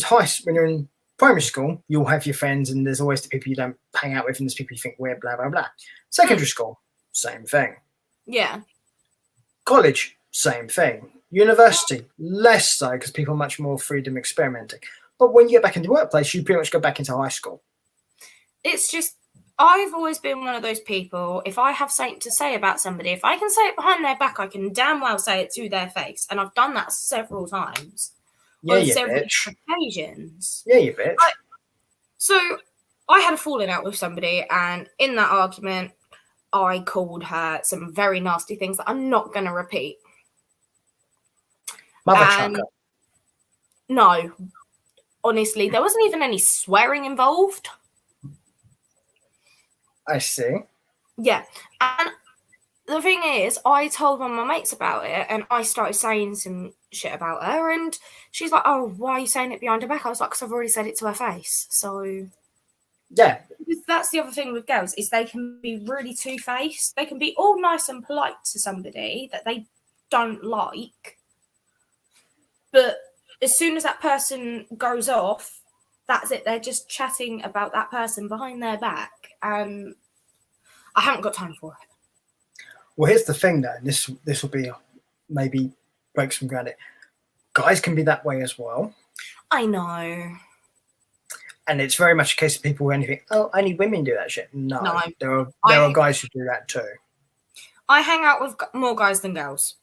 primary school, you'll have your friends, and there's always the people you don't hang out with, and there's people you think weird, blah blah blah. Secondary school, same thing. Yeah. College, same thing. University, less so because people are much more freedom experimenting. But when you get back into the workplace, you pretty much go back into high school. It's just, I've always been one of those people, if I have something to say about somebody, if I can say it behind their back, I can damn well say it to their face. And I've done that several times. Yeah, on you several bitch. occasions. Yeah, you bitch. So I had a falling out with somebody, and in that argument, I called her some very nasty things that I'm not going to repeat. Mother And chucker. no, honestly, there wasn't even any swearing involved. I see. Yeah. And the thing is, I told one of my mates about it, and I started saying some shit about her, and she's like, oh, why are you saying it behind her back? I was like, because I've already said it to her face. So Yeah. that's the other thing with girls, is they can be really two-faced. They can be all nice and polite to somebody that they don't like, but as soon as that person goes off, that's it. They're just chatting about that person behind their back, and I haven't got time for it. Well, here's the thing, though. This will be maybe break some ground. Guys can be that way as well, I know. and it's very much a case of people who only think, "Oh, only women do that shit." No, No. there are guys who do that too. I hang out with more guys than girls.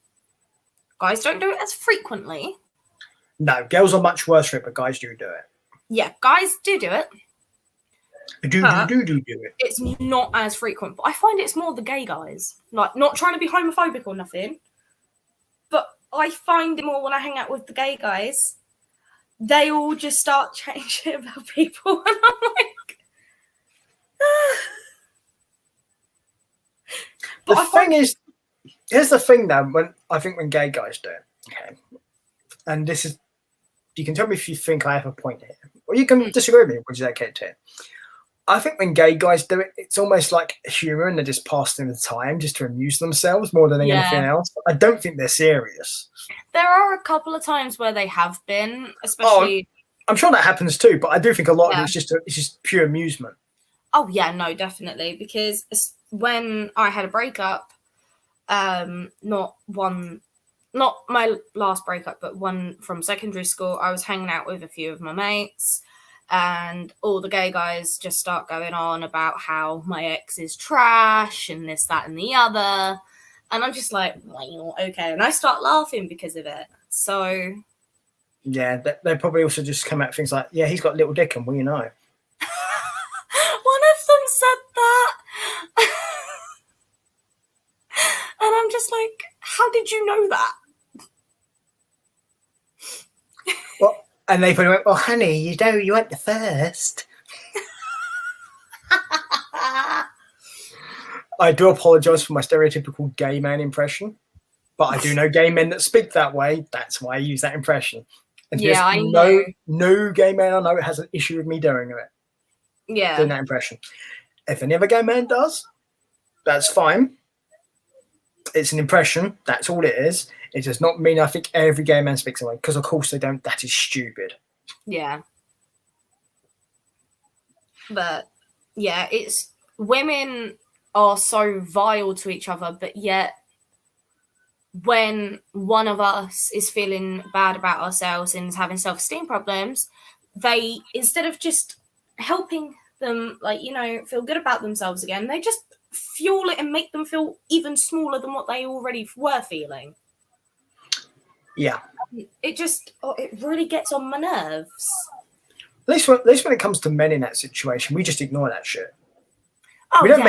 Guys don't do it as frequently. No, girls are much worse for it, but guys do it. Yeah, guys do it. Do it. It's not as frequent, but I find it's more the gay guys. Like, not trying to be homophobic or nothing, but I find it more when I hang out with the gay guys. They all just start chatting shit about people, and I'm like, The thing is, here's the thing though. When gay guys do it, okay, and this is, you can tell me if you think I have a point here, or you can disagree with me, which is okay too. I think when gay guys do it, it's almost like humor, and they're just passing the time just to amuse themselves more than anything else. I don't think they're serious. there are a couple of times where they have been, especially. I'm sure that happens too, but I do think a lot of it's just pure amusement. Oh yeah, no, definitely, because when I had a breakup, not my last breakup, but one from secondary school, I was hanging out with a few of my mates, and all the gay guys just start going on about how my ex is trash and this, that, and the other. And I'm just like, well, okay. And I start laughing because of it. So. Yeah, they probably also just come out with things like, yeah, he's got a little dick, and well, you know. One of them said that. And I'm just like, how did you know that? Well, and they probably went, well, honey, you weren't the first. I do apologise for my stereotypical gay man impression, but I do know gay men that speak that way. That's why I use that impression. And Yeah, I know. No gay man I know has an issue with me doing it. Yeah. Doing that impression. If any other gay man does, that's fine. It's an impression. That's all it is. It does not mean I think every gay man speaks that way, because of course they don't. That is stupid. Yeah. But yeah, it's women are so vile to each other, but yet when one of us is feeling bad about ourselves and is having self-esteem problems, they, instead of just helping them, like, you know, feel good about themselves again, they just fuel it and make them feel even smaller than what they already were feeling. Yeah. It really gets on my nerves. At least when it comes to men in that situation, we just ignore that shit. Oh, we don't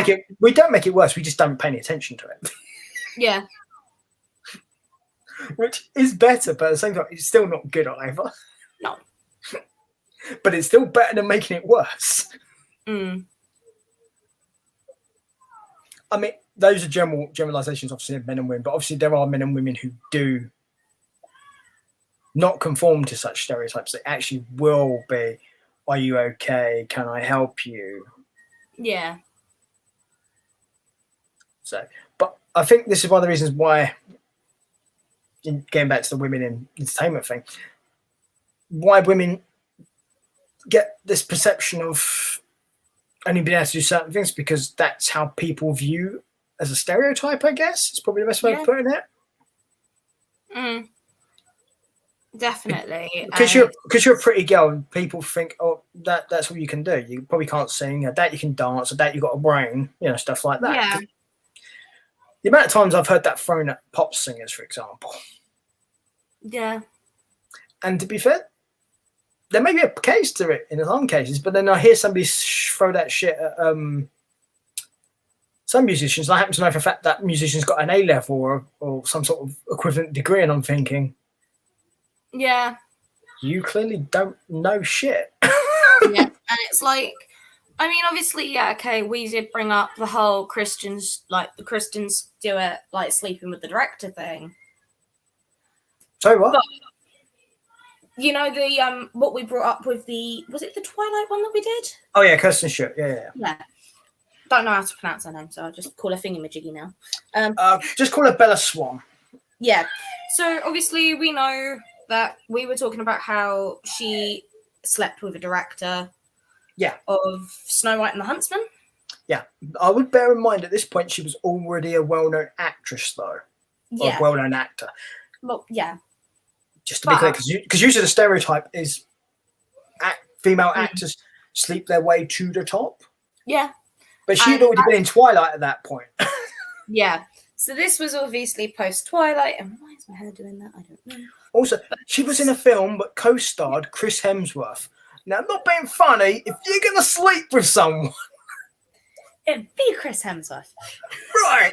make it worse. We just don't pay any attention to it. Yeah. Which is better, but at the same time, it's still not good either. No. But it's still better than making it worse. Mm. I mean, those are generalizations, obviously, of men and women, but obviously there are men and women who do not conform to such stereotypes. They actually will be, are you okay? Can I help you? Yeah. So, but I think this is one of the reasons why, getting back to the women in entertainment thing, why women get this perception of only being able to do certain things, because that's how people view as a stereotype, I guess. It's probably the best way of putting it. Mm. Definitely. Because you're a pretty girl and people think, oh, that's what you can do. You probably can't sing, or that you can dance, or that you've got a brain, stuff like that. Yeah. The amount of times I've heard that thrown at pop singers, for example. Yeah. And to be fair, there may be a case to it in some cases, but then I hear somebody throw that shit at some musicians. I happen to know for a fact that musician's got an A level or some sort of equivalent degree, and I'm thinking, yeah, you clearly don't know shit. Yeah, and it's like, I mean, obviously, yeah, okay, we did bring up the whole Christians, like the Christians do it, like sleeping with the director thing. So what? But, the what we brought up with was it the Twilight one that we did? Oh yeah, Kirsten Stewart. Yeah. Don't know how to pronounce her name, so I'll just call her Thingamajiggy now. Just call her Bella Swan. Yeah. So obviously we know that we were talking about how she slept with a director. Yeah. Of Snow White and the Huntsman. Yeah. I would bear in mind at this point she was already a well-known actress, though. Yeah. Or a well-known actor. Well, yeah. Just to be clear, because usually the stereotype is female actors sleep their way to the top. Yeah. But she'd already been in Twilight at that point. Yeah. So this was obviously post-Twilight. And why is my hair doing that? I don't know. Also, she was in a film but co-starred Chris Hemsworth. Now, not being funny, if you're going to sleep with someone... It'd be Chris Hemsworth. Right.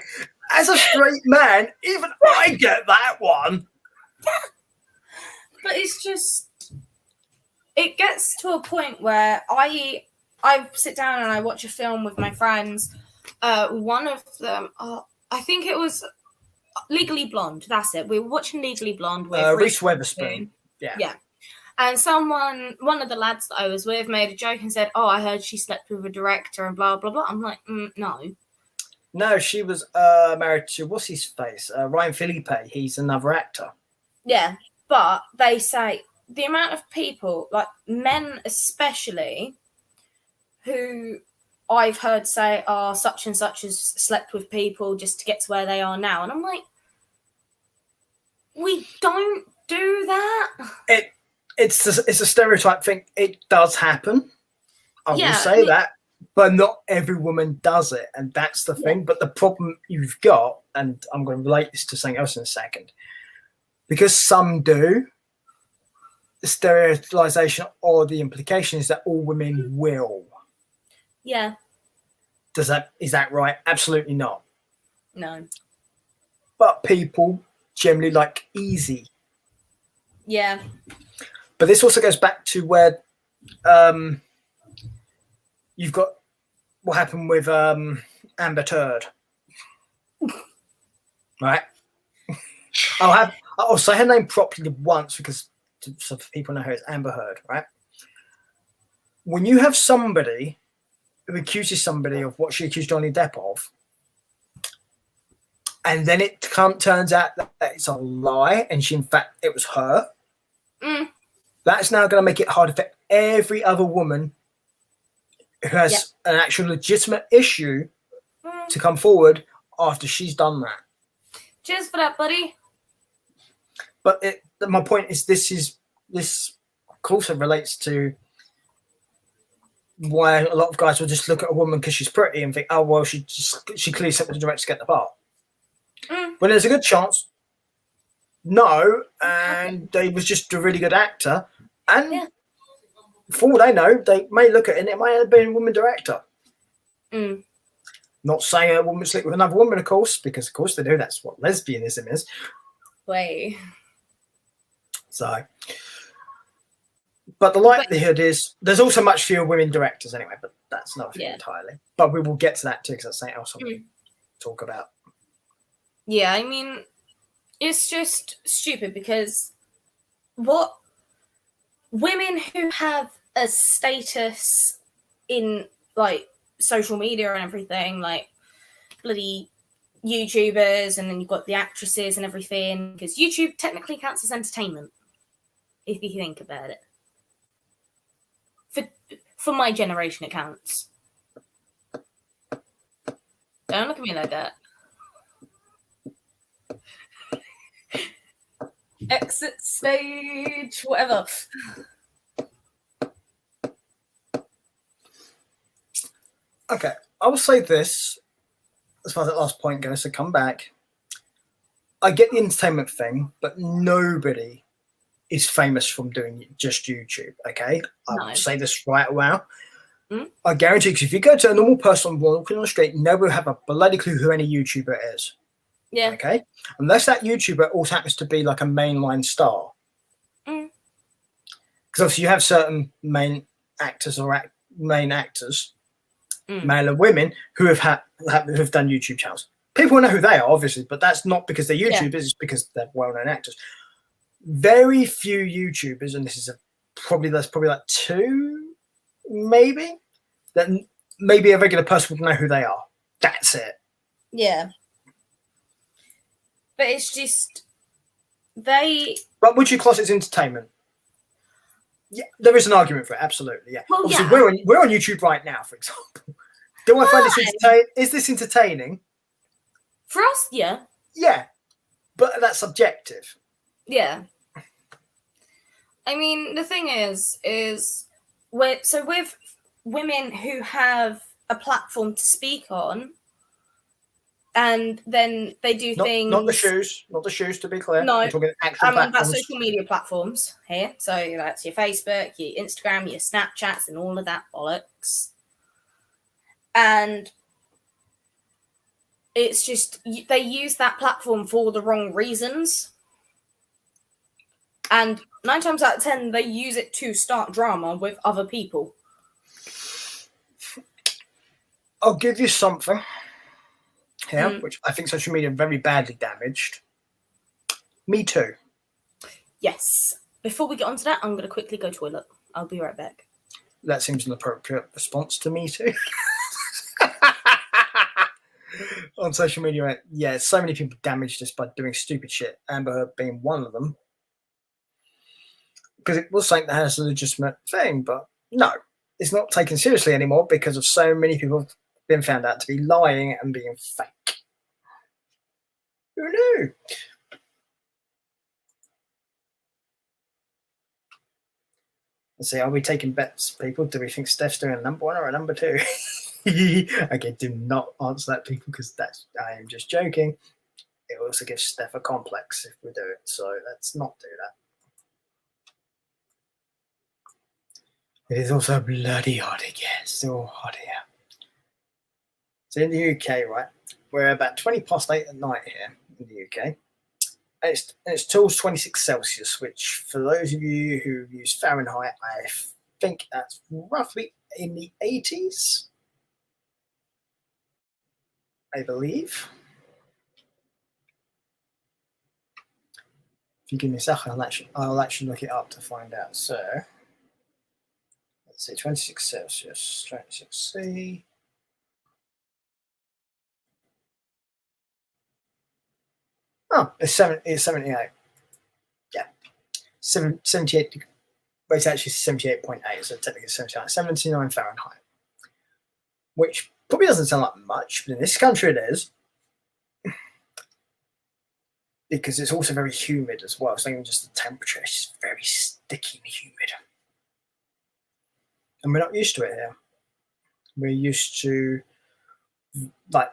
As a straight man, even I get that one. Yeah. But it's just... It gets to a point where I sit down and I watch a film with my friends. One of them, I think it was Legally Blonde. That's it. We were watching Legally Blonde with Reese Witherspoon. Yeah. And one of the lads that I was with made a joke and said, "Oh, I heard she slept with a director and blah, blah, blah." I'm like, no. No, she was married to, what's his face? Ryan Philippe. He's another actor. Yeah, but they say the amount of people, like men especially, who I've heard say, such and such has slept with people just to get to where they are now. And I'm like, we don't do that. It's a stereotype thing. It does happen. I will say that. But not every woman does it. And that's the thing. But the problem you've got, and I'm going to relate this to something else in a second, because some do, the stereotypization or the implication is that all women will. Yeah. Is that right? Absolutely not. No. But people generally like easy. Yeah. But this also goes back to where you've got what happened with Amber Turd. Right? I'll say her name properly once so people know her as Amber Heard, right? When you have somebody who accuses somebody of what she accused Johnny Depp of, and then it turns out that it's a lie, and in fact it was her. That's now going to make it harder for every other woman who has an actual legitimate issue to come forward after she's done that. Cheers for that, buddy. But my point is, this also relates to why a lot of guys will just look at a woman because she's pretty and think, oh well, she clearly slept with the director to get the part. When there's a good chance, no, and they was just a really good actor, and for all they know, they may look at it and it might have been a woman director. Not saying a woman sleep with another woman, of course, because of course they do. That's what lesbianism is. Wait. So, but the likelihood is there's also much fewer women directors anyway. But that's another thing entirely. But we will get to that too, because that's something else. talk about. Yeah, I mean, it's just stupid because what women who have a status in like social media and everything, like bloody YouTubers, and then you've got the actresses and everything, because YouTube technically counts as entertainment if you think about it. For my generation, it counts. Don't look at me like that. Exit stage, whatever. Okay, I will say this as far as that last point goes, to come back. I get the entertainment thing, but nobody is famous from doing just YouTube, okay? I No. will say this right away. Mm. I guarantee, because if you go to a normal person walking on the street, nobody will have a bloody clue who any YouTuber is. Yeah. Okay? Unless that YouTuber also happens to be like a mainline star. Mm. Because obviously you have certain main actors or main actors, male and women, who have done YouTube channels. People know who they are, obviously, but that's not because they're YouTubers, it's because they're well-known actors. Very few YouTubers, and this is probably like two, maybe, that maybe a regular person would know who they are. That's it. Yeah. But it's just they. But would you class it as entertainment? Yeah, there is an argument for it. Absolutely, yeah. Well, obviously, yeah. we're on YouTube right now, for example. Do I find this entertaining? Is this entertaining? For us, yeah. Yeah, but that's subjective. Yeah. I mean, the thing is with women who have a platform to speak on, and then they do things. Not the shoes, to be clear. No, we're talking actual I'm on about platforms. social media platforms here. So that's your Facebook, your Instagram, your Snapchats, and all of that bollocks. And it's just they use that platform for the wrong reasons. And 9 times out of 10, they use it to start drama with other people. I'll give you something here, which I think social media very badly damaged. Me Too. Yes. Before we get onto that, I'm going to quickly go toilet. I'll be right back. That seems an appropriate response to Me Too. On social media, yeah, so many people damaged us by doing stupid shit. Amber Heard being one of them. Because it was something that has a legitimate thing, but no, it's not taken seriously anymore because of so many people have been found out to be lying and being fake. Who knew? Let's see, are we taking bets, people? Do we think Steph's doing a number 1 or a number 2? Okay, do not answer that, people, because I am just joking. It also gives Steph a complex if we do it, so let's not do that. It is also bloody hot again, still hot here. So in the UK, right, we're about 20 past 8 at night here in the UK. And it's towards 26 Celsius, which for those of you who use Fahrenheit, I think that's roughly in the 80s, I believe. If you give me a second, I'll actually look it up to find out. So let's see, 26 Celsius, 26C. Oh, it's 78. Yeah. 78. But it's actually 78.8, so technically 79 Fahrenheit. Which probably doesn't sound like much, but in this country it is. Because it's also very humid as well. It's not even just the temperature, it's just very sticky and humid. And we're not used to it here. We're used to like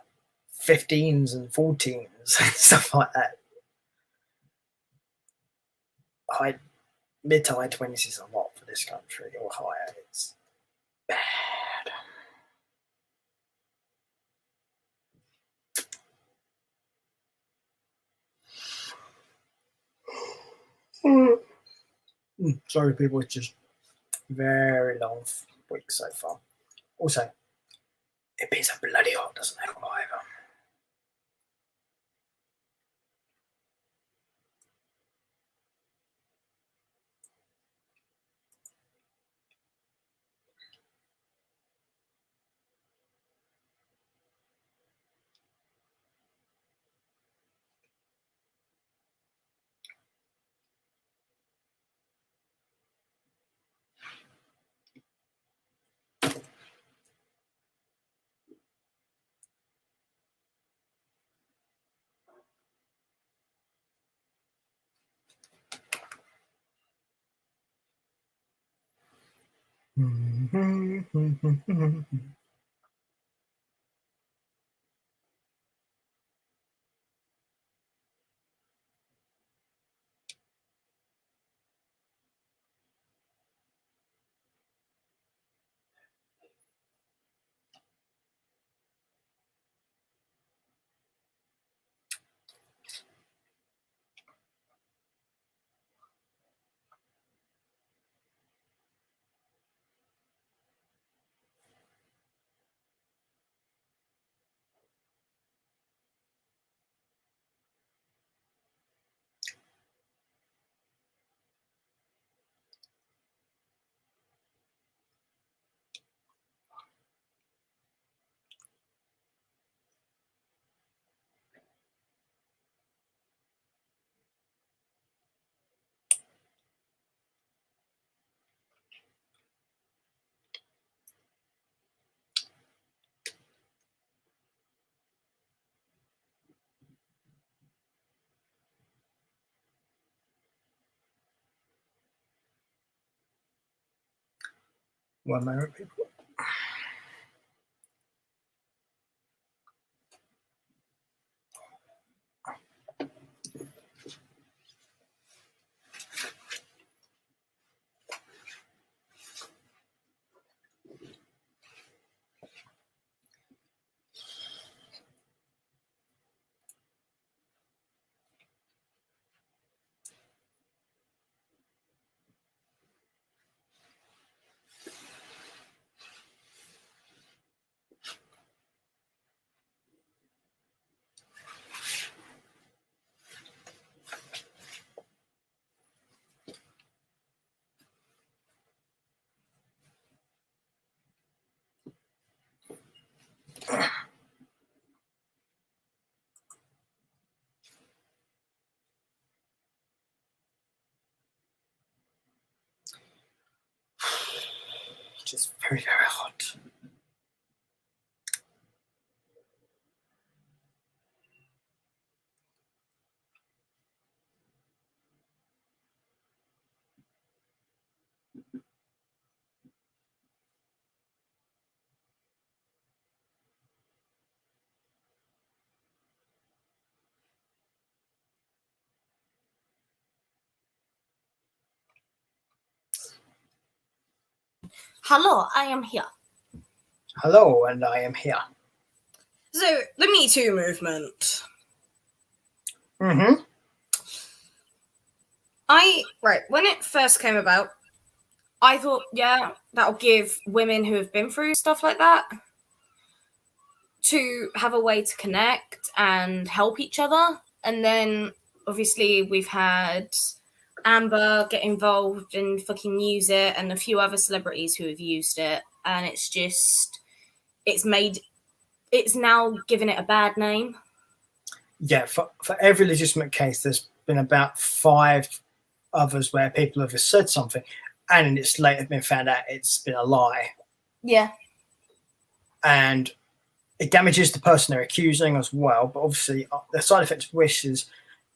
15s and 14s and stuff like that. Mid to high 20s is a lot for this country, or higher. It's bad. Sorry, people, it's just very long week so far. Also, it beats a bloody hot, doesn't it, either? One moment, people. Just very, very hot. Hello, I am here. Hello, and I am here. So, the Me Too movement. Mm-hmm. When it first came about, I thought, yeah, that'll give women who have been through stuff like that to have a way to connect and help each other. And then, obviously, we've had Amber get involved and fucking use it, and a few other celebrities who have used it. And it's just, it's now given it a bad name. Yeah, for every legitimate case, there's been about 5 others where people have said something, and it's later been found out it's been a lie. Yeah. And it damages the person they're accusing as well. But obviously, the side effect of which is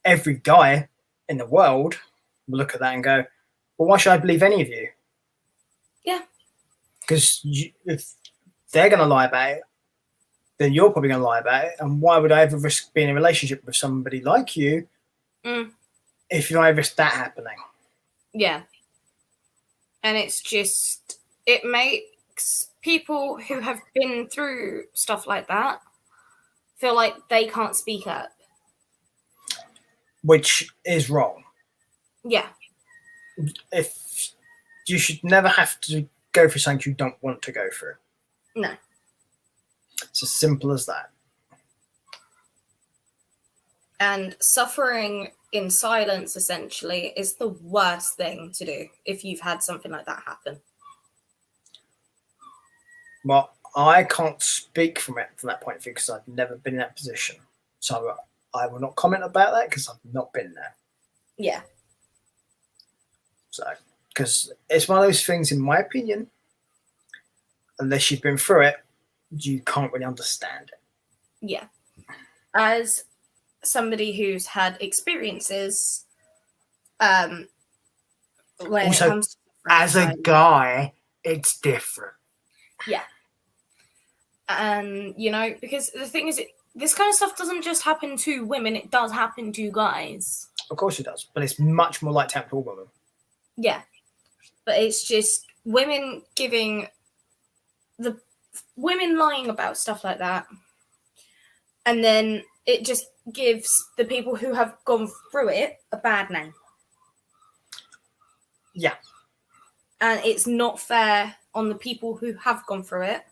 every guy in the world will look at that and go, well, why should I believe any of you? Yeah. Because if they're going to lie about it, then you're probably going to lie about it. And why would I ever risk being in a relationship with somebody like you if you don't risk that happening? Yeah. And it's just, it makes people who have been through stuff like that feel like they can't speak up. Which is wrong. Yeah. If you should never have to go through something you don't want to go through. No. It's as simple as that. And suffering in silence, essentially, is the worst thing to do if you've had something like that happen. Well, I can't speak from that point of view because I've never been in that position. So I will not comment about that because I've not been there. Yeah. So, because it's one of those things, in my opinion, unless you've been through it, you can't really understand it. Yeah. As somebody who's had experiences, when Also, it comes to as a guy, it's different. Yeah. And, because the thing is, this kind of stuff doesn't just happen to women, it does happen to guys. Of course it does, but it's much more like to happen to all women. Yeah. But it's just women lying about stuff like that. And then it just gives the people who have gone through it a bad name. Yeah. And it's not fair on the people who have gone through it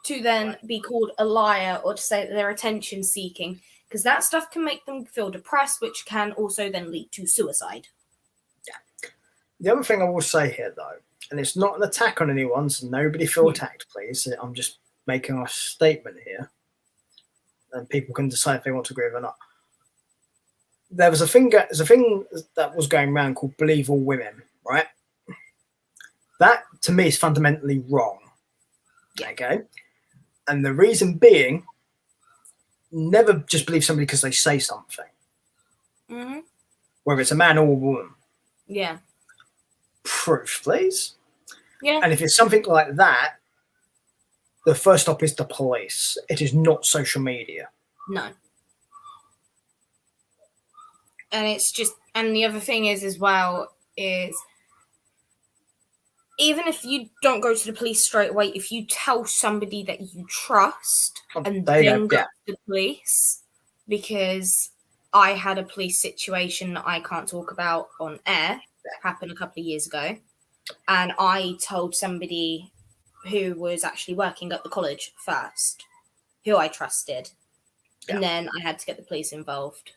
to then be called a liar or to say that they're attention seeking, because that stuff can make them feel depressed, which can also then lead to suicide. Yeah. The other thing I will say here, though, and it's not an attack on anyone, so nobody feel attacked, please. I'm just making a statement here, and people can decide if they want to agree with it or not. There's a thing that was going around called "Believe All Women," right? That to me is fundamentally wrong. Okay, and the reason being, never just believe somebody because they say something, whether it's a man or a woman. Yeah. Proof, please. Yeah. And if it's something like that, the first stop is the police. It is not social media. No. And it's just, and the other thing is as well, is even if you don't go to the police straight away, if you tell somebody that you trust and then go to the police, because I had a police situation that I can't talk about on air, happened a couple of years ago, and I told somebody who was actually working at the college first, who I trusted, and then I had to get the police involved.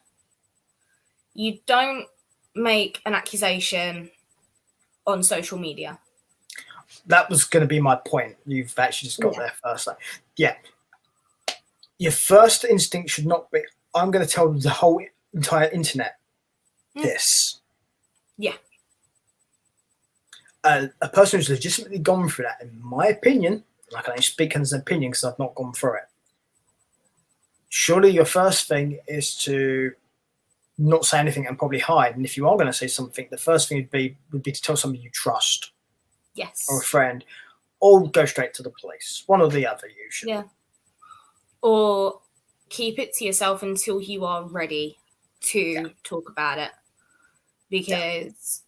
You don't make an accusation on social media. That was going to be my point. You've actually just got there first. Yeah. Your first instinct should not be, I'm going to tell the whole entire internet this. Yeah. A person who's legitimately gone through that, in my opinion, and I can only speak as an opinion because I've not gone through it, surely your first thing is to not say anything and probably hide. And if you are going to say something, the first thing would be to tell somebody you trust. Yes. Or a friend, or go straight to the police. One or the other, usually. Yeah. Or keep it to yourself until you are ready to talk about it. Because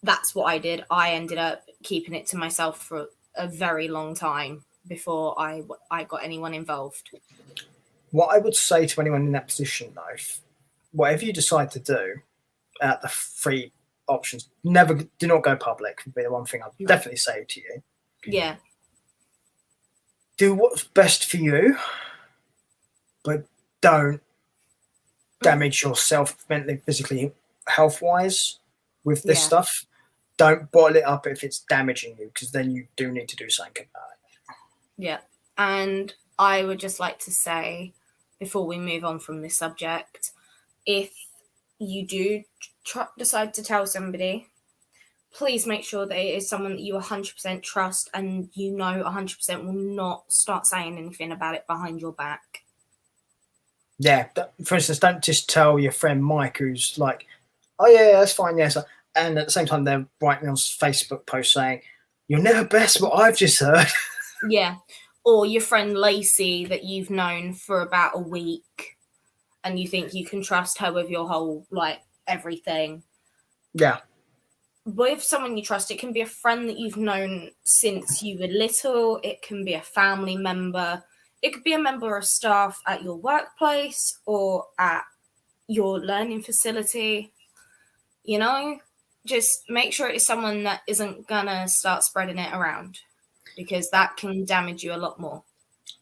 that's what I did. I ended up keeping it to myself for a very long time before I got anyone involved. What I would say to anyone in that position, though, whatever you decide to do, the three options, do not go public would be the one thing I'd definitely say to you. Yeah. Do what's best for you, but don't damage yourself mentally, physically, health-wise with this stuff. Don't bottle it up if it's damaging you, because then you do need to do something about it. Yeah. And I would just like to say, before we move on from this subject, if you do decide to tell somebody, please make sure that it is someone that you 100% trust and 100% will not start saying anything about it behind your back. Yeah. For instance, don't just tell your friend Mike, who's like, oh yeah, that's fine, yes. And at the same time, they're writing on Facebook posts saying, you'll never guess what I've just heard. Yeah. Or your friend Lacey that you've known for about a week and you think you can trust her with your whole, everything. Yeah. With someone you trust, it can be a friend that you've known since you were little. It can be a family member. It could be a member of staff at your workplace or at your learning facility. Just make sure it is someone that isn't gonna start spreading it around, because that can damage you a lot more.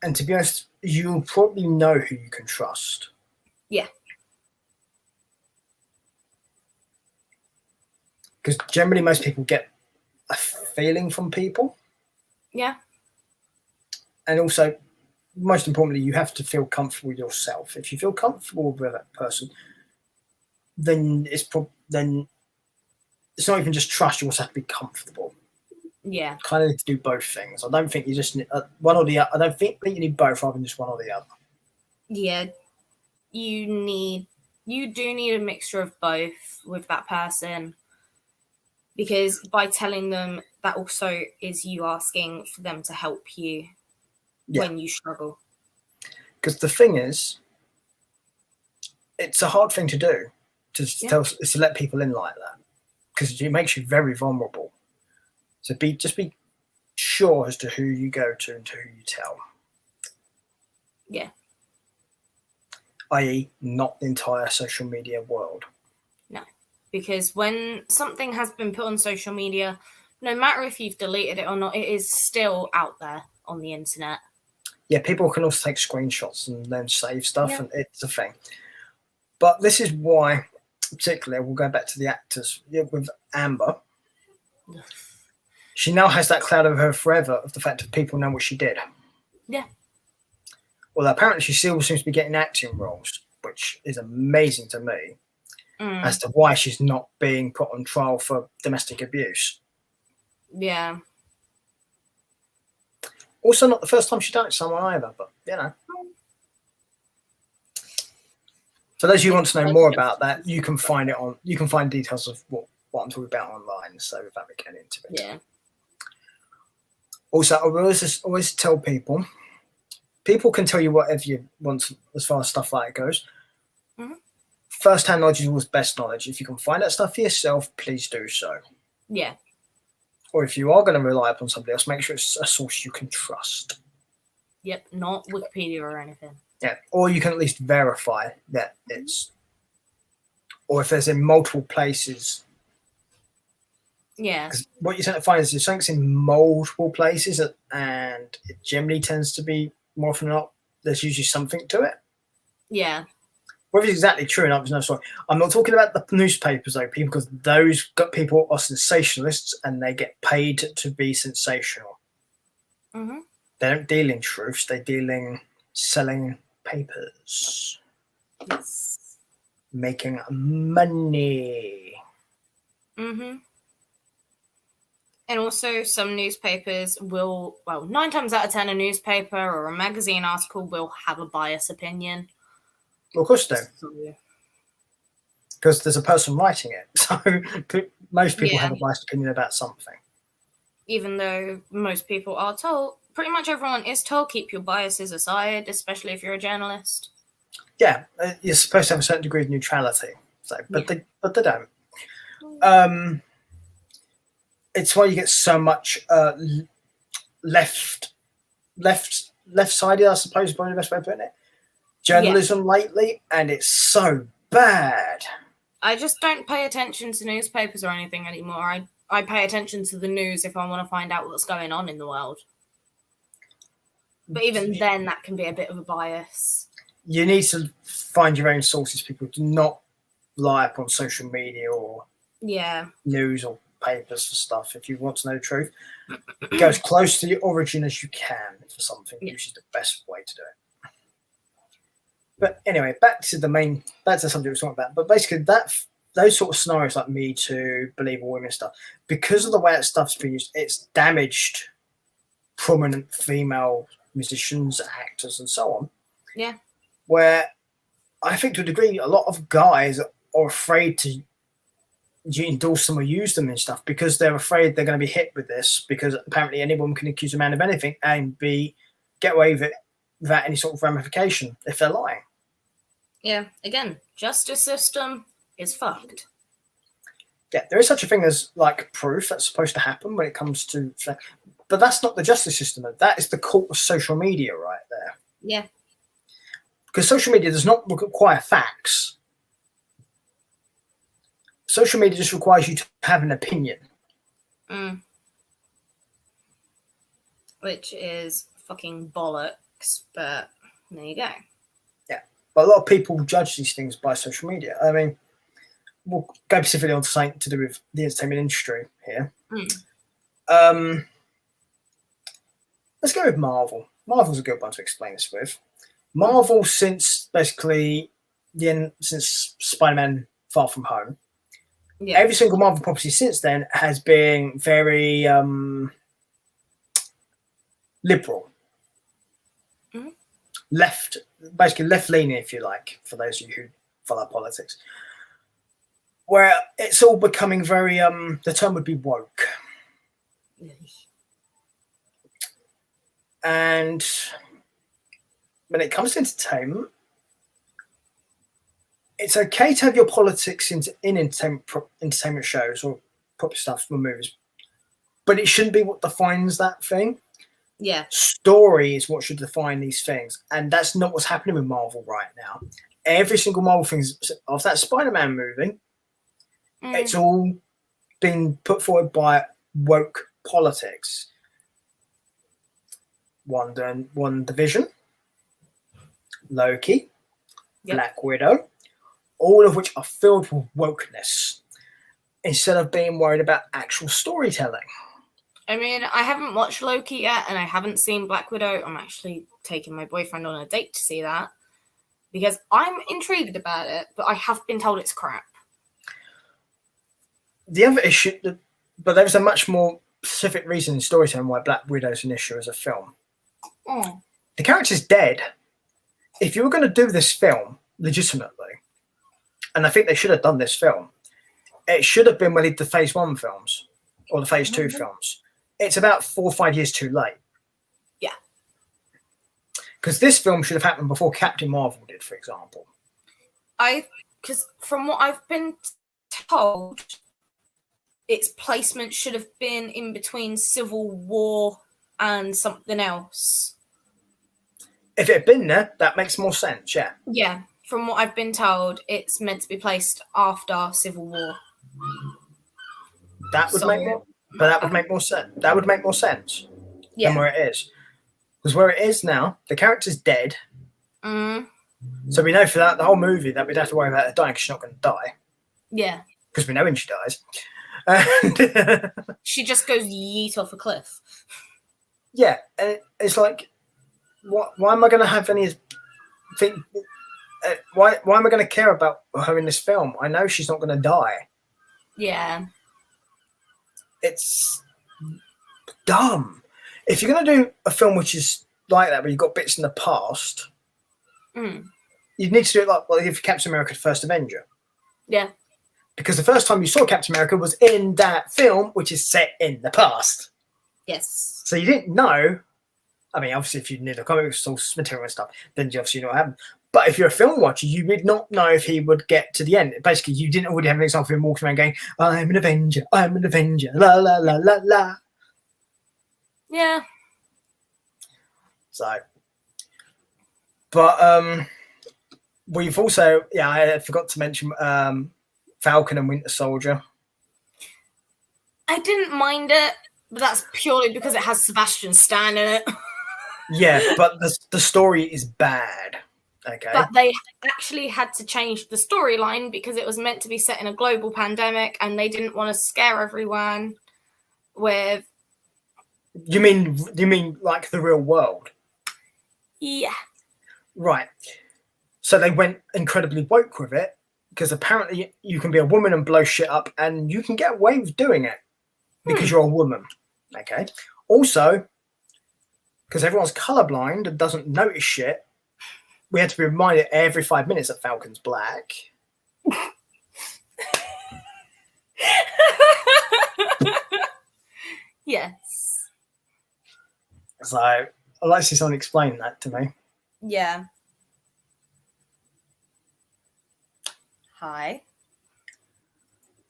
And to be honest, you'll probably know who you can trust. Yeah. Because generally most people get a feeling from people. Yeah. And also, most importantly, you have to feel comfortable with yourself. If you feel comfortable with that person, then it's not even just trust, you also have to be comfortable. Yeah. Kind of need to do both things. I don't think you just need one or the other. I don't think you need both rather than just one or the other. Yeah. You do need a mixture of both with that person. because by telling them, that also is you asking for them to help you when you struggle. Because the thing is, it's a hard thing to do to to let people in like that, because it makes you very vulnerable. So just be sure as to who you go to and to who you tell. Yeah. I.e., not the entire social media world. No, because when something has been put on social media, no matter if you've deleted it or not, it is still out there on the internet. Yeah, people can also take screenshots and then save stuff, and it's a thing. But this is why, particularly, we'll go back to the actors with Amber. She now has that cloud over her forever of the fact that people know what she did. Yeah. Well, apparently she still seems to be getting acting roles, which is amazing to me, as to why she's not being put on trial for domestic abuse. Yeah. Also, not the first time she's done it to someone either, but, you know. So those of you who want to know more about that, you can find it on. You can find details of what I'm talking about online. So without me getting into it. Yeah. Also, I always tell people can tell you whatever you want as far as stuff like it goes. Mm-hmm. First-hand knowledge is always best knowledge. If you can find that stuff for yourself, please do so. Yeah. Or if you are going to rely upon somebody else, make sure it's a source you can trust. Yep, not Wikipedia or anything. Yeah, or you can at least verify that it's, or if there's in multiple places. Yeah. Because what you tend to find is if something's in multiple places, and it generally tends to be more often than not, there's usually something to it. Yeah. Whether it's exactly true or not, there's no story. I'm not talking about the newspapers, though, people, because those people are sensationalists and they get paid to be sensational. Mm-hmm. They don't deal in truths, they deal in selling papers. Yes. Making money. Mm-hmm. And also some newspapers will, 9 times out of 10, a newspaper or a magazine article will have a biased opinion. Well, of course they do. Because there's a person writing it. So most people have a biased opinion about something. Even though most people are told, pretty much everyone is told, keep your biases aside, especially if you're a journalist. Yeah, you're supposed to have a certain degree of neutrality. So, but they don't. It's why you get so much left-sided, I suppose, is probably the best way of putting it. Journalism lately, and it's so bad. I just don't pay attention to newspapers or anything anymore. I pay attention to the news if I want to find out what's going on in the world. But even then, that can be a bit of a bias. You need to find your own sources. People do not rely upon social media or news or papers for stuff. If you want to know the truth, go as close to the origin as you can for something. Which is the best way to do it. But anyway, back to the subject we're talking about. But basically, those sort of scenarios like Me Too, Believe All Women stuff, because of the way that stuff's been used, it's damaged prominent female musicians, actors, and so on. Yeah. Where I think to a degree, a lot of guys are afraid to endorse them or use them and stuff because they're afraid they're going to be hit with this, because apparently any woman can accuse a man of anything and get away with it without any sort of ramification if they're lying. Yeah, again, justice system is fucked. Yeah, there is such a thing as like proof that's supposed to happen when it comes to, but that's not the justice system. That is the cult of social media right there. Yeah. Because social media does not require facts. Social media just requires you to have an opinion. Which is fucking bollocks, but there you go. Yeah, but a lot of people judge these things by social media. I mean, we'll go specifically on something to do with the entertainment industry here. Let's go with Marvel. Marvel's a good one to explain this with. Marvel, since basically since Spider-Man Far From Home, every single Marvel property since then has been very liberal, basically left-leaning, if you like, for those of you who follow politics. where it's all becoming very the term would be woke. And when it comes to entertainment, it's okay to have your politics in entertainment shows or proper stuff for movies, but it shouldn't be what defines that thing. Yeah. Story is what should define these things, and that's not what's happening with Marvel right now. Every single Marvel thing of that Spider-Man movie, it's all been put forward by woke politics. One Division, Loki, Yep. Black Widow, all of which are filled with wokeness instead of being worried about actual storytelling. I mean, I haven't watched Loki yet, and I haven't seen Black Widow. I'm actually taking my boyfriend on a date to see that because I'm intrigued about it, but I have been told it's crap. The other issue, but there's a much more specific reason in storytelling why Black Widow's an issue as a film. The character's dead. If you were going to do this film legitimately, and I think they should have done this film, it should have been when they did the Phase 1 films or the Phase 2 films. It's about 4 or 5 years too late. Yeah. Because this film should have happened before Captain Marvel did, for example. Because from what I've been told, its placement should have been in between Civil War and something else. If it had been there, that makes more sense, yeah. Yeah, from what I've been told, it's meant to be placed after Civil War. That would make more sense. That would make more sense Yeah. than where it is. Because where it is now, the character's dead. So we know for that the whole movie that we'd have to worry about her dying because she's not going to die. Yeah. Because we know when she dies. And She just goes yeet off a cliff. yeah, and it's like, why am I going to have any think? Why am I going to care about her in this film? I know she's not going to die. Yeah. It's dumb. If you're going to do a film which is like that, where you've got bits in the past, you need to do it like if Captain America: First Avenger. Yeah. Because the first time you saw Captain America was in that film, which is set in the past. Yes. So you didn't know. I mean, obviously, if you knew the comic source material and stuff, then you obviously know what happened. But if you're a film watcher, you would not know if he would get to the end. Basically, you didn't already have an example of him walking around going, I'm an Avenger, la, la, la, la, la. Yeah. So, but we've also, I forgot to mention Falcon and Winter Soldier. I didn't mind it, but that's purely because it has Sebastian Stan in it. Yeah, but the story is bad. Okay. But they actually had to change the storyline because it was meant to be set in a global pandemic and they didn't want to scare everyone with... You mean like the real world? Yeah. Right. So they went incredibly woke with it because apparently you can be a woman and blow shit up and you can get away with doing it because you're a woman. Okay. Also, because everyone's colorblind and doesn't notice shit, we had to be reminded every 5 minutes that Falcon's black. Yes. So I'd like to see someone explain that to me. Yeah. Hi.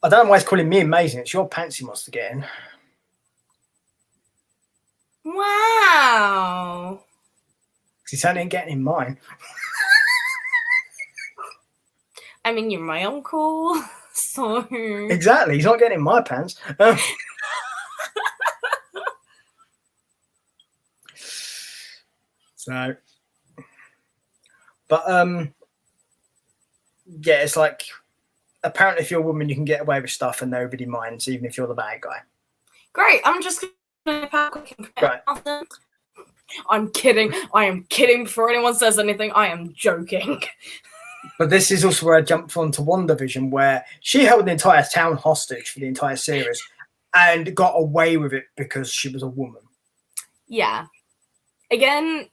I don't know why it's calling me amazing. It's your pants he wants to get in. Wow. Because he certainly ain't getting in mine. I mean, you're my uncle, so... Exactly. He's not getting in my pants. So, but yeah, it's like apparently if you're a woman, you can get away with stuff and nobody minds, even if you're the bad guy. Great. I'm just going to Right. I'm kidding. I am kidding. Before anyone says anything, I am joking. But this is also where I jumped onto WandaVision, where she held the entire town hostage for the entire series and got away with it because she was a woman. Yeah. Again,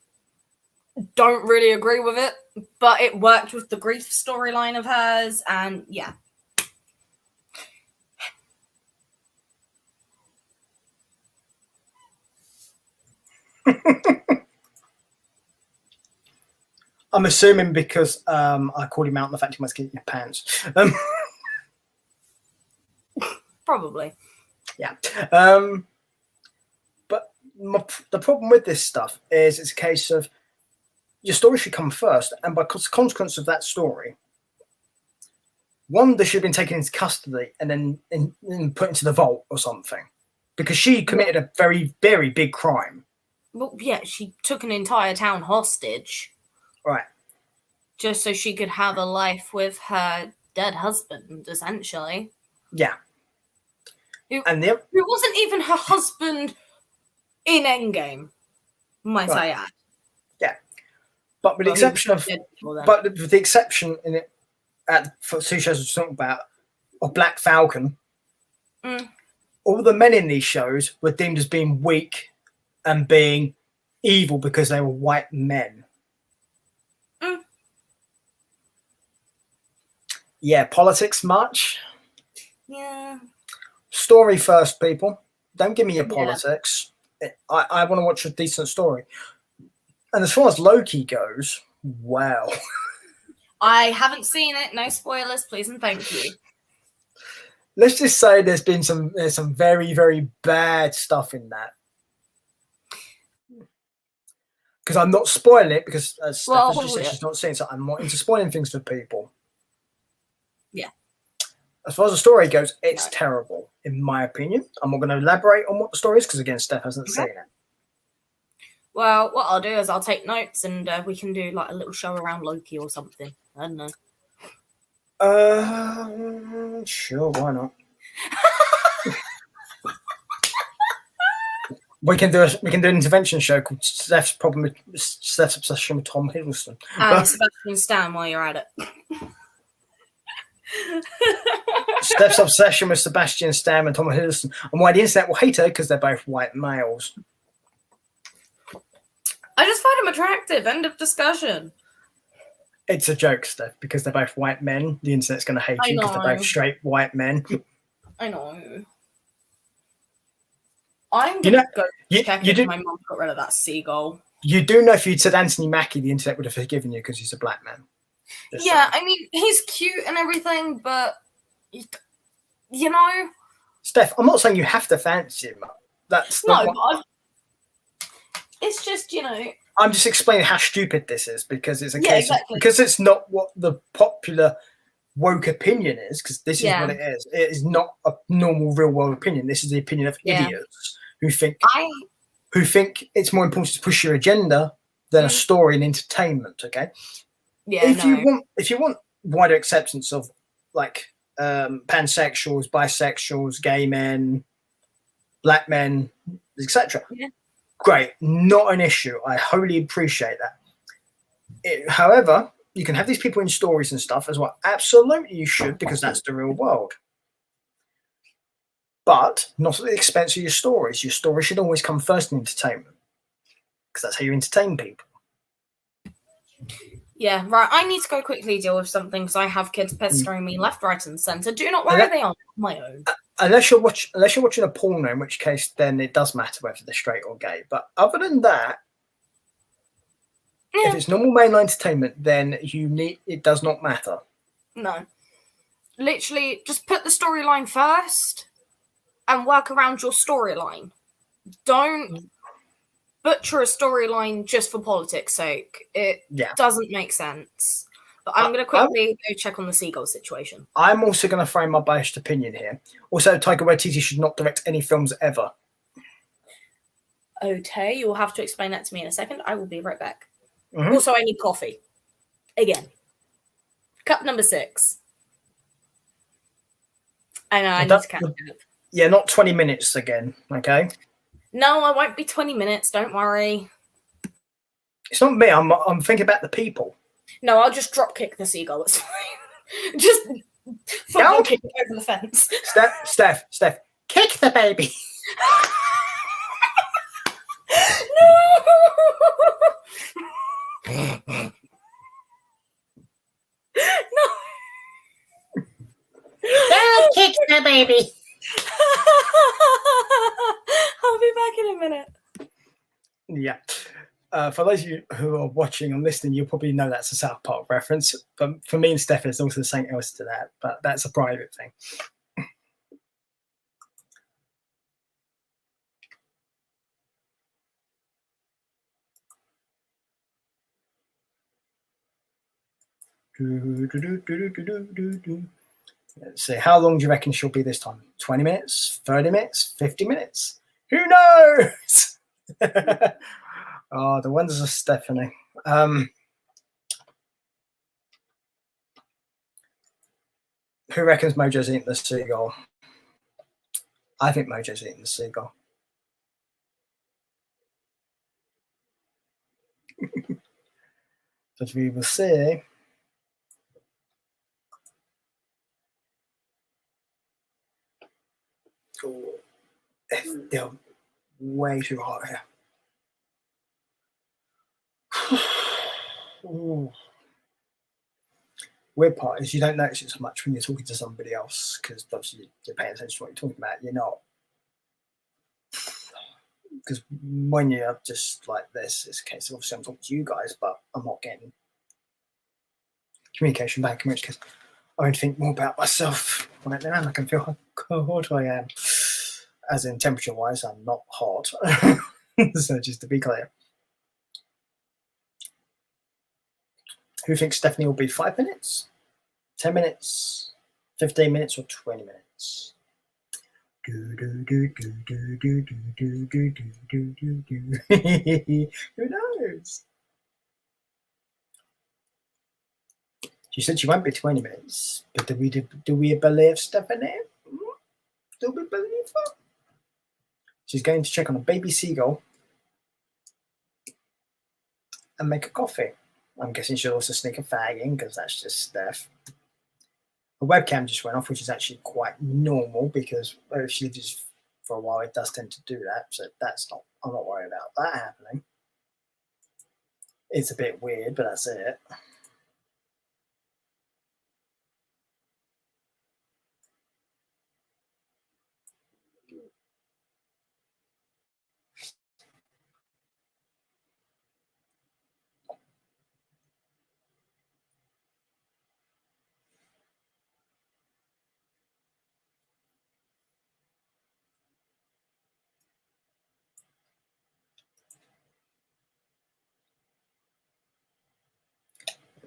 don't really agree with it, but it worked with the grief storyline of hers, and yeah. I'm assuming because I called him out on the fact he must get your pants. Probably. Yeah. But the problem with this stuff is it's a case of your story should come first, and by consequence of that story, one, they should have been taken into custody and then put into the vault or something, because she committed a very, very big crime. Well, yeah, she took an entire town hostage. Right. Just so she could have a life with her dead husband, essentially. Yeah. Who wasn't even her husband in Endgame, might I add. Yeah. But with the exception of, with the exception in it, for two shows we're talking about, of Black Falcon, all the men in these shows were deemed as being weak and being evil because they were white men. Yeah, politics much? Yeah. Story first, people. Don't give me your politics. I want to watch a decent story. And as far as Loki goes, wow. I haven't seen it. No spoilers, please and thank you. Let's just say there's some very, very bad stuff in that. Because I'm not spoiling it, because as Steph has just said, she's not seen it, so I'm not into spoiling things for people. Yeah. As far as the story goes, it's terrible, in my opinion. I'm not going to elaborate on what the story is, because again, Steph hasn't seen it. Well, what I'll do is I'll take notes and we can do like a little show around Loki or something. I don't know. Sure, why not? We can do an intervention show called Steph's obsession with Tom Hiddleston. Sebastian Stan while you're at it. Steph's obsession with Sebastian Stan and Tom Hiddleston, and why the internet will hate her because they're both white males. I just find him attractive. End of discussion. It's a joke, Steph, because they're both white men. The internet's going to hate you because they're both straight white men. I know. I'm going to go check if my mum got rid of that seagull. You do know if you'd said Anthony Mackie, the internet would have forgiven you because he's a black man. I mean, he's cute and everything, but, you know. Steph, I'm not saying you have to fancy him. That's not it's just, you know. I'm just explaining how stupid this is, because it's a case of, because it's not what the popular woke opinion is, because this is what it is. It is not a normal real world opinion. This is the opinion of idiots who think it's more important to push your agenda than a story and entertainment. Okay. Yeah. If you want wider acceptance of like pansexuals, bisexuals, gay men, black men, etc. Yeah. Great, not an issue. I wholly appreciate that. However, you can have these people in stories and stuff as well. Absolutely, you should, because that's the real world. But not at the expense of your stories. Your story should always come first in entertainment, because that's how you entertain people. Yeah, right. I need to go quickly deal with something because I have kids pestering me left, right, and centre. Do not worry, they are my own. Unless you're watching a porno, in which case then it does matter whether they're straight or gay. But other than that, if it's normal mainline entertainment, then it does not matter. No, literally, just put the storyline first and work around your storyline. Don't butcher a storyline just for politics' sake. It doesn't make sense. But I'm going to quickly go check on the seagull situation. I'm also going to frame my biased opinion here. Also, Taika Waititi should not direct any films ever. Okay, you will have to explain that to me in a second. I will be right back. Mm-hmm. Also, I need coffee. Again. Cup number 6. I know, I need to catch up. Yeah, not 20 minutes again, okay? No, I won't be 20 minutes. Don't worry. It's not me. I'm thinking about the people. No, I'll just drop kick the seagull. It's fine. Just football kick it over the fence. Steph, kick the baby. No. Don't kick the baby. I'll be back in a minute. Yeah. For those of you who are watching and listening, you'll probably know that's a South Park reference. But for me and Steph, it's also something else to that. But that's a private thing. Let's see. How long do you reckon she'll be this time? 20 minutes? 30 minutes? 50 minutes? Who knows? Oh, the wonders of Stephanie. Who reckons Mojo's eating the seagull? I think Mojo's eating the seagull. But we will see. Oh, they're way too hot here. Ooh. Weird part is you don't notice it so much when you're talking to somebody else because obviously you're paying attention to what you're talking about. You're not. Because when you're just like this, it's a case of obviously I'm talking to you guys, but I'm not getting communication back, in which case I would think more about myself right now and I can feel how cold I am. As in temperature wise, I'm not hot. So just to be clear. Who thinks Stephanie will be 5 minutes, 10 minutes, 15 minutes, or 20 minutes? Who knows? She said she won't be 20 minutes, but do we believe Stephanie? Do we believe her? She's going to check on a baby seagull and make a coffee. I'm guessing she'll also sneak a fag in because that's just Steph. The webcam just went off, which is actually quite normal because if she lives for a while, it does tend to do that. So I'm not worried about that happening. It's a bit weird, but that's it.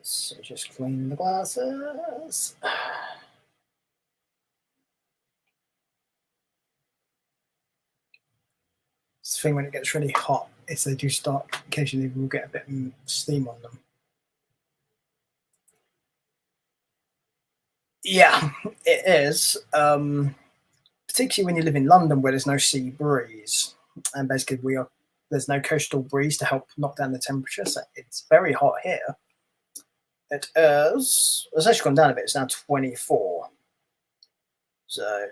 So just clean the glasses. It's the thing when it gets really hot, if they do start, occasionally we'll get a bit of steam on them. Yeah, it is. Particularly when you live in London where there's no sea breeze. And basically there's no coastal breeze to help knock down the temperature. So it's very hot here. It's actually gone down a bit. It's now 24. So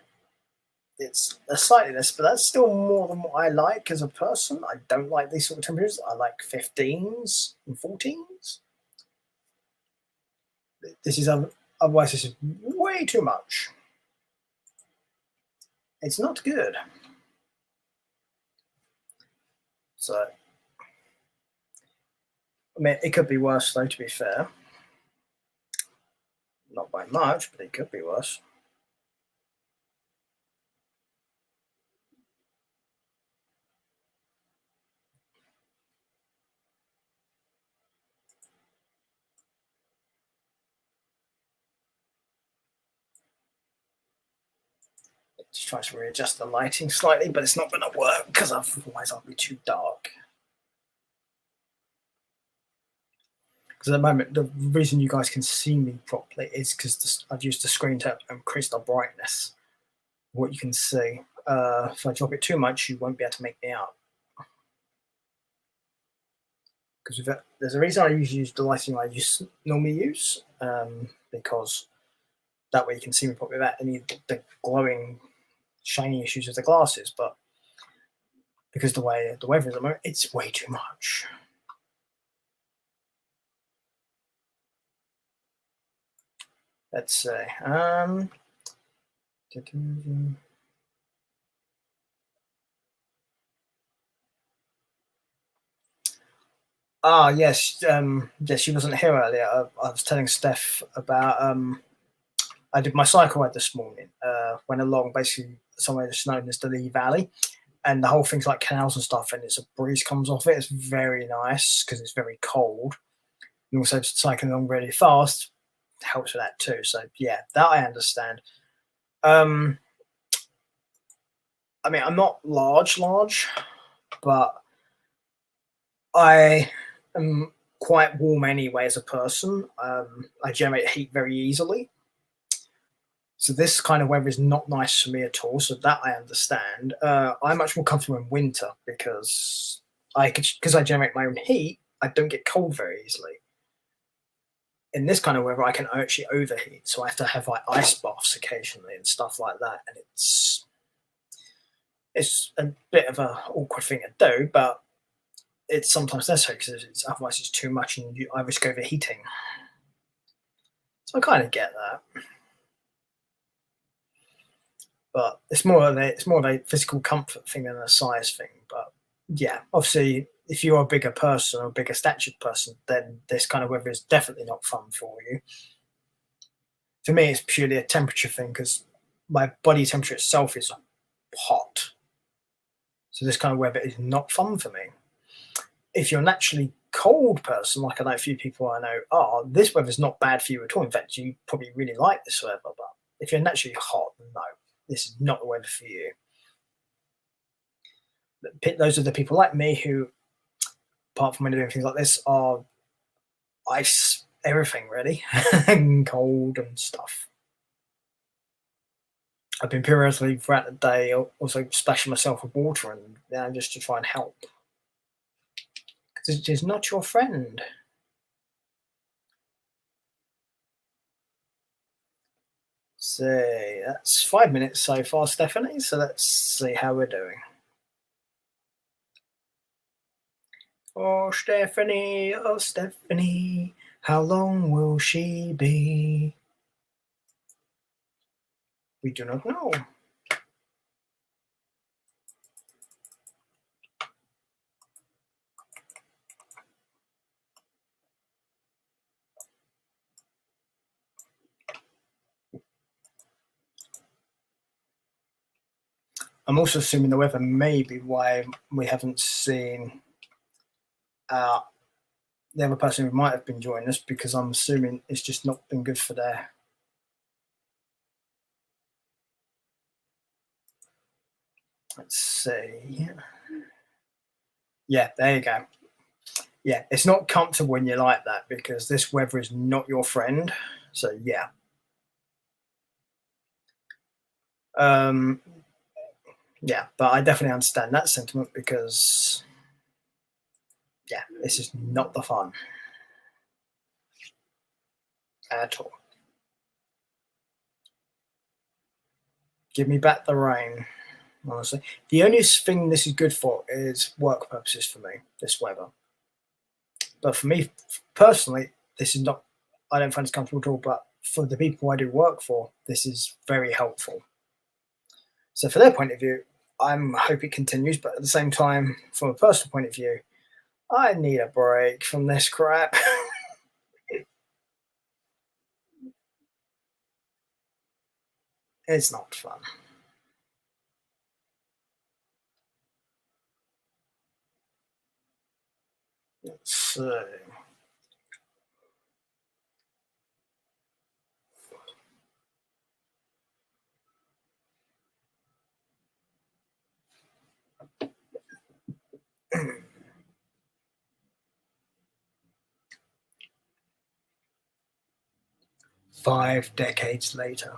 it's a slightly less, but that's still more than what I like as a person. I don't like these sort of temperatures. I like 15s and 14s. Otherwise this is way too much. It's not good. So, I mean, it could be worse though, to be fair. Not by much, but it could be worse. Just try to readjust the lighting slightly, but it's not going to work because otherwise I'll be too dark. Because at the moment, the reason you guys can see me properly is because I've used the screen to increase the brightness. What you can see. If I drop it too much, you won't be able to make me out. Because there's a reason I usually use the lighting I normally use, because that way you can see me properly without any of the glowing, shiny issues with the glasses. But because the way the weather is at the moment, it's way too much. Let's see. Ah, yes. Yeah, she wasn't here earlier. I was telling Steph about. I did my cycle ride this morning. Went along basically somewhere that's known as the Lee Valley, and the whole thing's like canals and stuff, and it's a breeze comes off it. It's very nice because it's very cold, and also cycling along really fast helps with that too. So yeah, that I understand. Um, I mean, I'm not large, but I am quite warm anyway as a person. I generate heat very easily. So this kind of weather is not nice for me at all. So that I understand. I'm much more comfortable in winter because I generate my own heat. I don't get cold very easily. In this kind of weather, I can actually overheat, so I have to have like ice baths occasionally and stuff like that, and it's a bit of a awkward thing to do, but it's sometimes necessary because otherwise it's too much and I risk overheating. So I kind of get that, but it's more of a physical comfort thing than a size thing. But yeah, obviously, if you're a bigger person or a bigger statured person, then this kind of weather is definitely not fun for you. For me, it's purely a temperature thing because my body temperature itself is hot. So this kind of weather is not fun for me. If you're a naturally cold person, like I know a few people I know are, this weather's not bad for you at all. In fact, you probably really like this weather. But if you're naturally hot, no, this is not the weather for you. Those are the people like me who, apart from when doing things like this, are ice everything really, and cold and stuff. I've been periodically throughout the day also splashing myself with water and just to try and help. Because it is not your friend. So that's 5 minutes so far, Stephanie. So let's see how we're doing. Oh, Stephanie, how long will she be? We do not know. I'm also assuming the weather may be why we haven't seen the other person who might have been joining us, because I'm assuming it's just not been good for their. Let's see. Yeah, there you go. Yeah, it's not comfortable when you're like that because this weather is not your friend. So yeah. Yeah, but I definitely understand that sentiment because yeah, this is not the fun at all. Give me back the rain, honestly. The only thing this is good for is work purposes for me, this weather. But for me personally, this is not, I don't find this comfortable at all, but for the people I do work for, this is very helpful. So for their point of view, I hope it continues, but at the same time, from a personal point of view, I need a break from this crap. It's not fun. Let's see. Five decades later.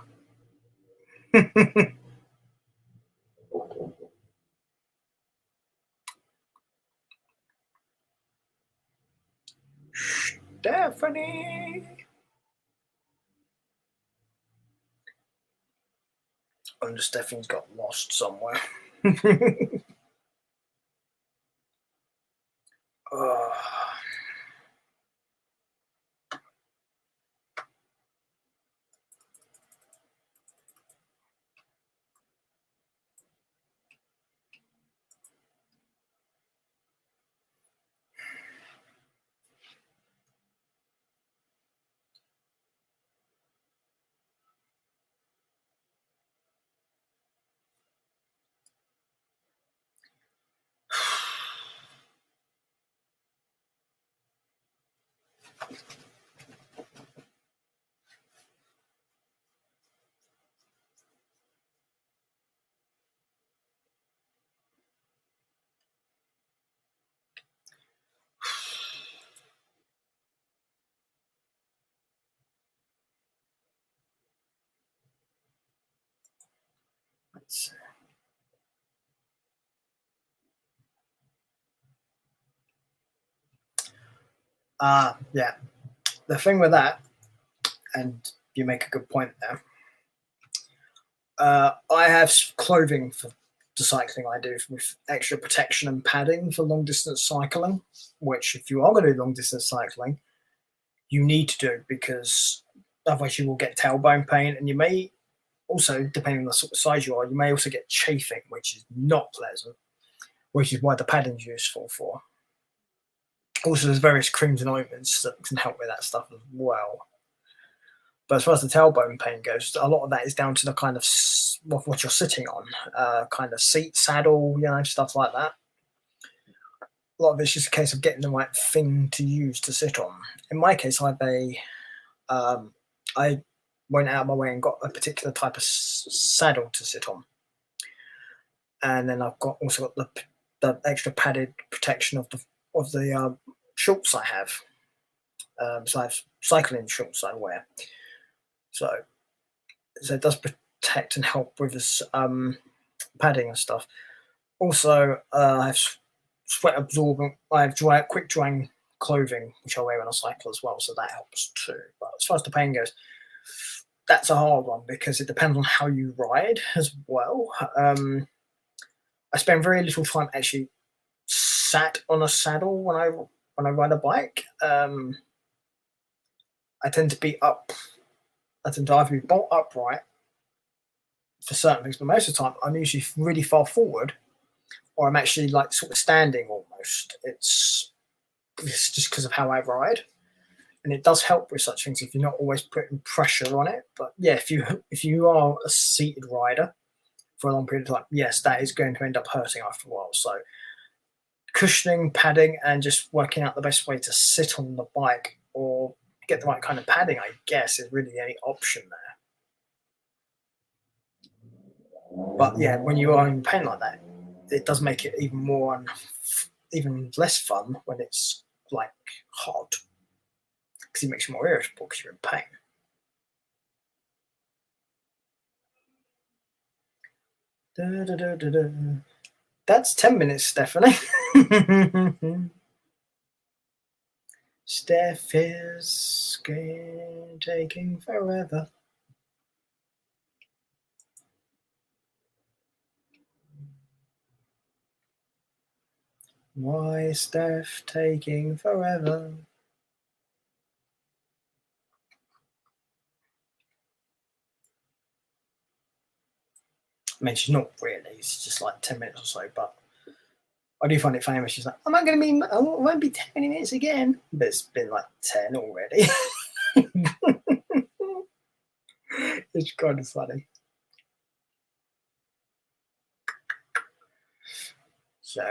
Stephanie. I wonder if Stephanie's got lost somewhere. Oh. Let's see. Yeah. The thing with that, and you make a good point there. I have clothing for the cycling I do with extra protection and padding for long distance cycling, which if you are going to do long distance cycling, you need to do because otherwise you will get tailbone pain, and you may also, depending on the sort of size you are, you may also get chafing, which is not pleasant, which is why the padding is useful for. Also, there's various creams and ointments that can help with that stuff as well. But as far as the tailbone pain goes, a lot of that is down to the kind of what you're sitting on, kind of seat, saddle, stuff like that. A lot of it's just a case of getting the right thing to use to sit on. In my case, I went out of my way and got a particular type of saddle to sit on, and then I've also got the extra padded protection of the shorts I have. So I have cycling shorts I wear. So it does protect and help with this padding and stuff. Also, I have sweat absorbent. I have quick drying clothing, which I wear when I cycle as well, so that helps too. But as far as the pain goes, that's a hard one because it depends on how you ride as well. I spend very little time actually sat on a saddle when I ride a bike. I tend to be up. I tend to either be bolt upright for certain things, but most of the time I'm usually really far forward, or I'm actually like sort of standing almost. It's just because of how I ride, and it does help with such things if you're not always putting pressure on it. But yeah, if you are a seated rider for a long period of time, yes, that is going to end up hurting after a while. So cushioning, padding, and just working out the best way to sit on the bike or get the right kind of padding, I guess, is really the only option there. But yeah, when you are in pain like that, it does make it even less fun when it's like hot, because it makes you more irritable because you're in pain. That's 10 minutes, Stephanie. Steph is taking forever. Why is Steph taking forever? I mean, she's not really. It's just like 10 minutes or so, but I do find it funny when she's like, I won't be 10 minutes again. But it's been like 10 already. It's kind of funny. So,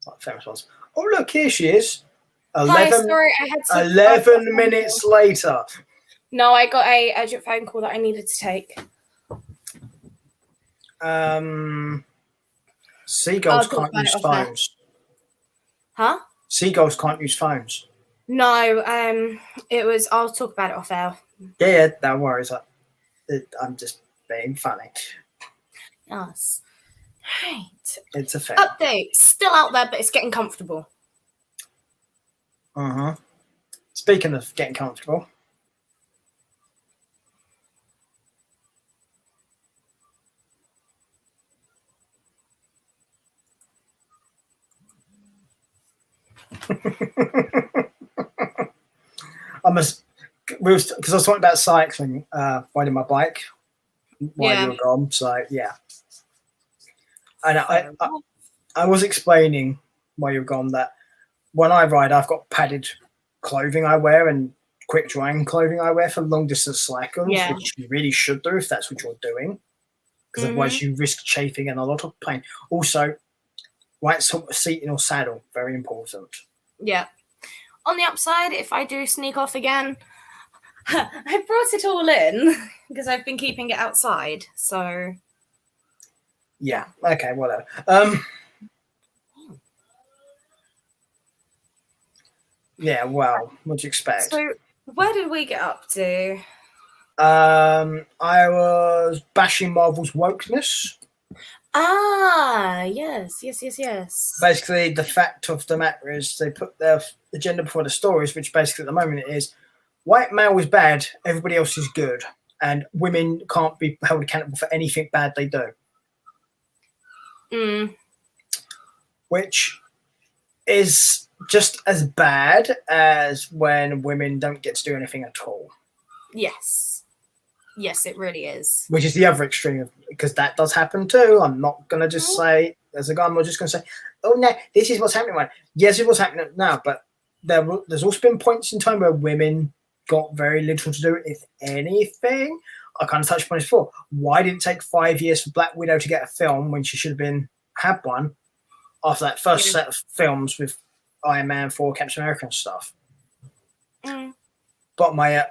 like famous ones. Oh, look, here she is. 11, Hi, sorry, I had some 11 minutes later. No, I got a urgent phone call that I needed to take. Seagulls can't use phones. Huh? Seagulls can't use phones. No, I'll talk about it off air. Yeah, no worries. I'm just being funny. Yes. Right. It's a fair. Update. Still out there, but it's getting comfortable. Speaking of getting comfortable. Because I was talking about cycling, riding my bike while you were gone. So yeah, and I was explaining while you were gone that when I ride, I've got padded clothing I wear and quick drying clothing I wear for long distance cycles, which you really should do if that's what you're doing. because otherwise you risk chafing and a lot of pain. Also, right sort of seat in your saddle, very important. Yeah. On the upside, if I do sneak off again, I brought it all in because I've been keeping it outside. So Yeah. Okay. Whatever. Yeah. Well, what'd you expect? So where did we get up to? I was bashing Marvel's wokeness. Ah, yes. Basically, the fact of the matter is they put their agenda before the stories, which basically at the moment is white male is bad, everybody else is good, and women can't be held accountable for anything bad they do. Which is just as bad as when women don't get to do anything at all. Yes, it really is. Which is the other extreme, because that does happen too. I'm not going to just say, as a guy, I'm not just going to say, oh, no, this is what's happening. Yes, it's what's happening now, but there's also been points in time where women got very little to do, if anything. I kind of touched upon this before. Why did it take 5 years for Black Widow to get a film when she should have had one after that first set of films with Iron Man 4, Captain America and stuff? But my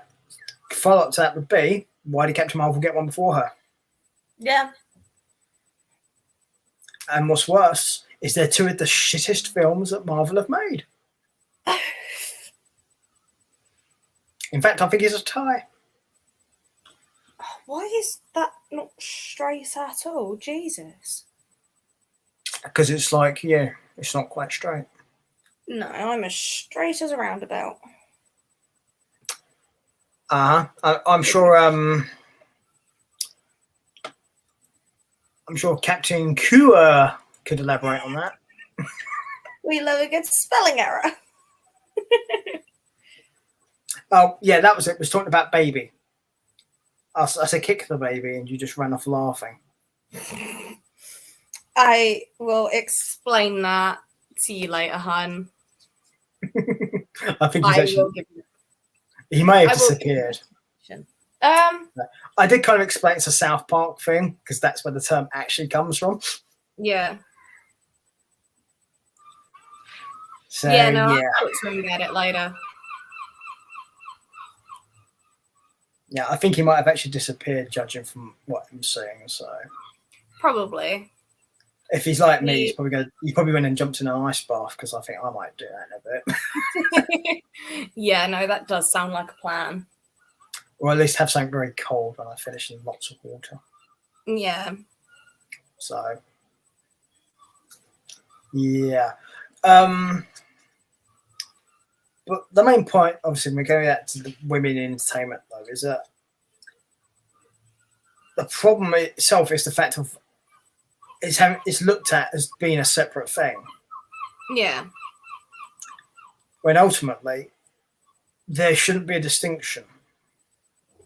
follow-up to that would be, why did Captain Marvel get one before her? Yeah. And what's worse is they're two of the shittest films that Marvel have made. In fact, I think it's a tie. Why is that not straight at all? Jesus. Because it's like, yeah, it's not quite straight. No, I'm as straight as a roundabout. I'm sure. I'm sure Captain Kua could elaborate on that. We love a good spelling error. Oh yeah, that was it. Was talking about baby. I said kick the baby, and you just ran off laughing. I will explain that to you later, hon. I think he may have disappeared. I did kind of explain it's a South Park thing because that's where the term actually comes from. Yeah. So, yeah, no, I'll talk to him about it later. Yeah, I think he might have actually disappeared, judging from what I'm saying. So probably. If he's like me, he probably went and jumped in an ice bath because I think I might do that in a bit. Yeah, no, that does sound like a plan. Or at least have something very cold when I finish in lots of water. Yeah. So, yeah. But the main point, obviously, we're going back to the women in entertainment, though, is that the problem itself is the fact of it's looked at as being a separate thing. Yeah. When ultimately, there shouldn't be a distinction.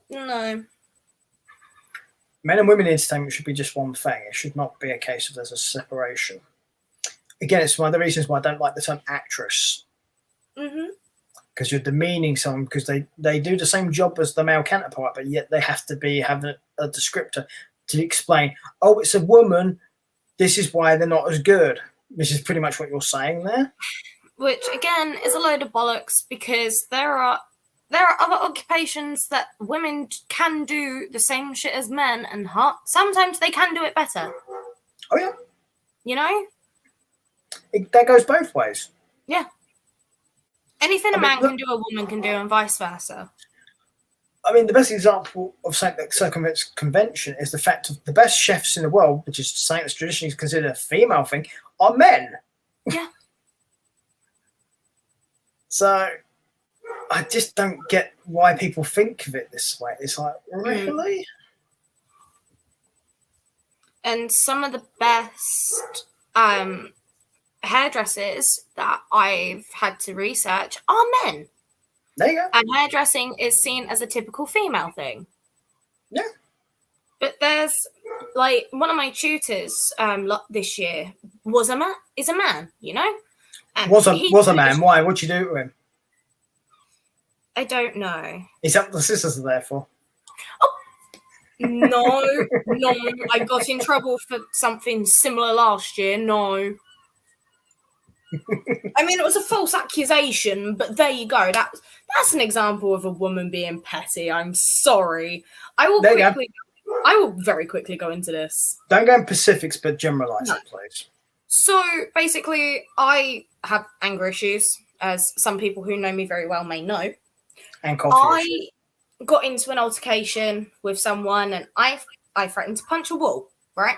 No. Men and women in entertainment should be just one thing. It should not be a case of there's a separation. Again, it's one of the reasons why I don't like the term actress. Because you're demeaning someone because they do the same job as the male counterpart, but yet they have to have a descriptor to explain, oh, it's a woman, this is why they're not as good. This is pretty much what you're saying there. Which, again, is a load of bollocks because there are other occupations that women can do the same shit as men, and sometimes they can do it better. Oh, yeah. You know? That goes both ways. Yeah. Anything a man can do, a woman can do, and vice versa. I mean, the best example of something that circumvents convention is the fact of the best chefs in the world, which is something that's traditionally considered a female thing, are men. Yeah. So I just don't get why people think of it this way. It's like, really? And some of the best hairdressers that I've had to research are men. There you go. And hairdressing is seen as a typical female thing. Yeah. But there's like one of my tutors this year is a man, you know? And was a man. Why? What'd you do to him? I don't know. Is that what the sisters are there for? Oh No, no. I got in trouble for something similar last year. No. I mean, it was a false accusation, but there you go. That's an example of a woman being petty. I'm sorry. I will very quickly go into this. Don't go in specifics, but generalize No. it, please. So basically, I have anger issues, as some people who know me very well may know. And coffee issues. I got into an altercation with someone, and I threatened to punch a wall, right?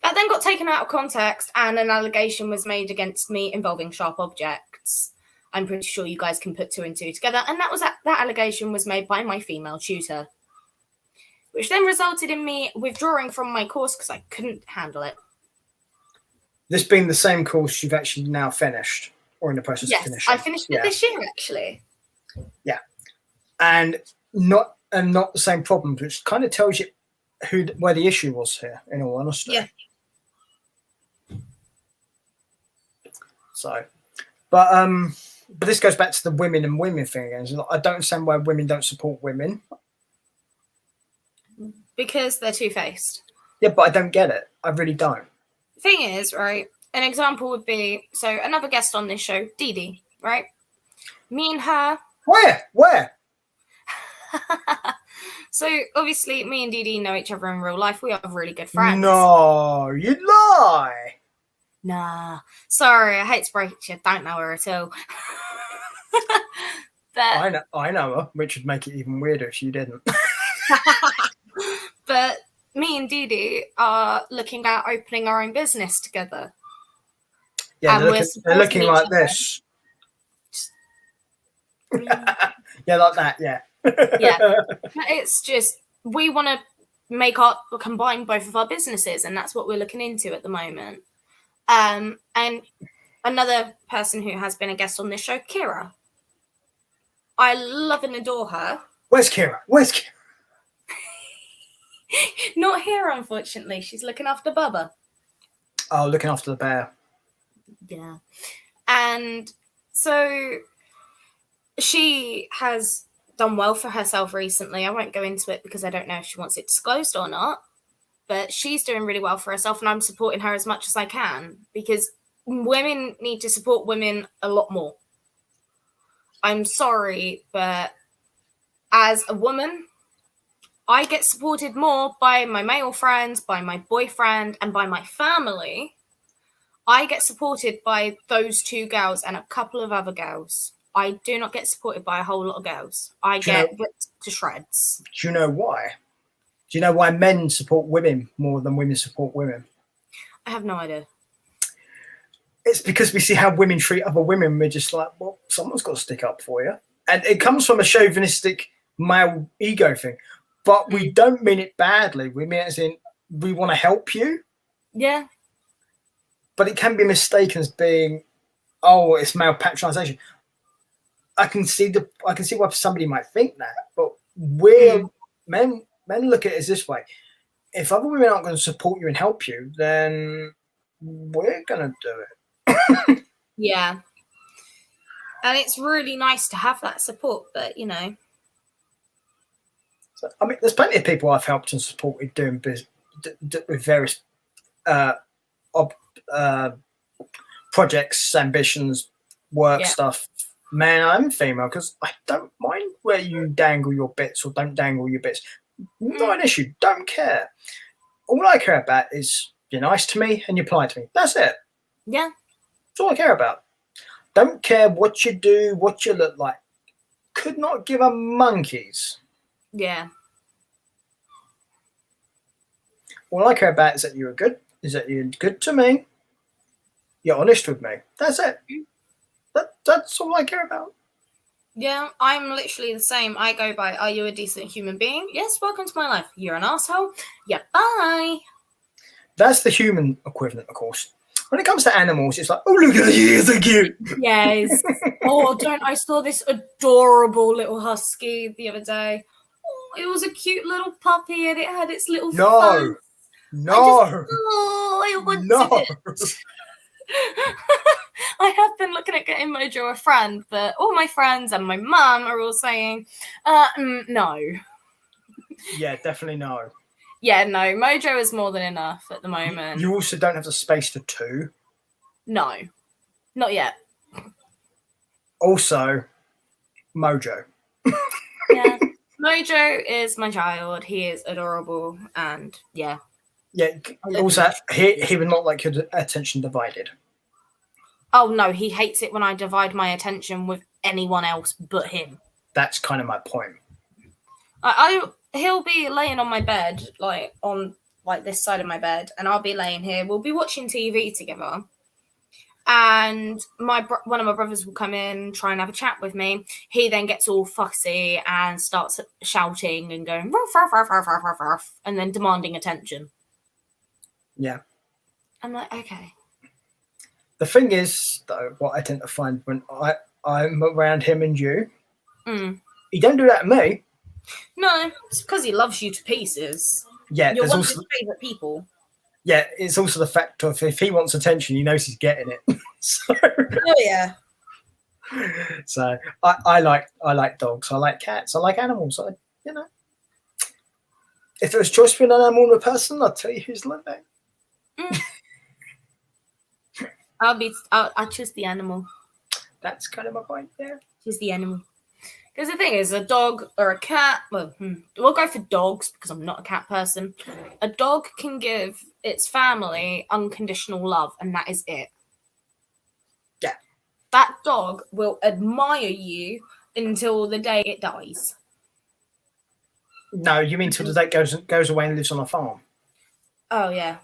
That then got taken out of context, and an allegation was made against me involving sharp objects. I'm pretty sure you guys can put two and two together, and that allegation was made by my female tutor, which then resulted in me withdrawing from my course because I couldn't handle it. This being the same course you've actually now finished, or in the process of finishing. I finished it this year, actually. Yeah, and not the same problems, which kind of tells you where the issue was here, in all honesty. Yeah. So, but this goes back to the women and women thing again. So I don't understand why women don't support women. Because they're two-faced. Yeah, but I don't get it. I really don't. Thing is, right, an example would be, so another guest on this show, Dee Dee, right? Me and her. Where? So obviously, me and Dee Dee know each other in real life. We are really good friends. No, you'd lie. Nah, sorry, I hate to break it. Don't know her at all. But I know her, which would make it even weirder if you didn't. But me and Dee Dee are looking at opening our own business together. Yeah, And they're looking like this. Yeah, like that. Yeah. Yeah, it's just we want to combine both of our businesses, and that's what we're looking into at the moment. And another person who has been a guest on this show, Kira. I love and adore her. Where's Kira? Not here, unfortunately. She's looking after Bubba. Oh, looking after the bear. Yeah. And so she has done well for herself recently. I won't go into it because I don't know if she wants it disclosed or not. But she's doing really well for herself, and I'm supporting her as much as I can because women need to support women a lot more. I'm sorry, but as a woman, I get supported more by my male friends, by my boyfriend, and by my family. I get supported by those two girls and a couple of other girls. I do not get supported by a whole lot of girls. I get ripped to shreds. Do you know why? Do you know why men support women more than women support women? I have no idea. It's because we see how women treat other women. We're just like, well, someone's got to stick up for you. And it comes from a chauvinistic male ego thing. But we don't mean it badly. We mean it as in we want to help you. Yeah. But it can be mistaken as being, oh, it's male patronization. I can see why somebody might think that. But we're men look at it as this way. If other women aren't going to support you and help you, then we're going to do it. Yeah. And it's really nice to have that support, but, you know. So, I mean, there's plenty of people I've helped and supported doing business with various projects, ambitions, work stuff. Man, I'm female because I don't mind where you dangle your bits or don't dangle your bits. Not an issue. Don't care. All I care about is you're nice to me and you're polite to me. That's it. Yeah. That's all I care about. Don't care what you do, what you look like. Could not give a monkey's. Yeah. All I care about is that you're good to me. You're honest with me. That's it. That's all I care about. Yeah, I'm literally the same. I go by, are you a decent human being? Yes, welcome to my life. You're an asshole? Yeah, bye. That's the human equivalent, of course. When it comes to animals, it's like, oh, look at you, so cute. Yes. I saw this adorable little husky the other day. Oh, it was a cute little puppy and it had its little fuzz. I wanted it. I have been looking at getting Mojo a friend, but all my friends and my mum are all saying, no. Yeah, definitely no. Yeah, no, Mojo is more than enough at the moment. You also don't have the space for two. No, not yet. Also, Mojo. Yeah, Mojo is my child. He is adorable, and yeah. Yeah. love Also, him. he would not like your attention divided. Oh no, he hates it when I divide my attention with anyone else but him. That's kind of my point. He'll be laying on my bed, like on like this side of my bed, and I'll be laying here. We'll be watching TV together, and one of my brothers will come in, try and have a chat with me. He then gets all fussy and starts shouting and going ruff, ruff, ruff, ruff, ruff, ruff, ruff, and then demanding attention. Yeah. I'm like, okay. The thing is, though, what I tend to find when I'm around him and you, he don't do that to me. No, it's because he loves you to pieces. Yeah, You're there's one of also his favourite people. yeah, it's also the fact of if he wants attention, he knows he's getting it. Oh yeah. So I like dogs. I like cats. I like animals. If it was choice between an animal and a person, I'd tell you who's living. I'll choose the animal. That's kind of my point. Yeah. Choose the animal. Because the thing is, a dog or a cat, well, we'll go for dogs because I'm not a cat person. A dog can give its family unconditional love, and that is it. Yeah. That dog will admire you until the day it dies. No, you mean till the day goes away and lives on a farm? Oh, yeah.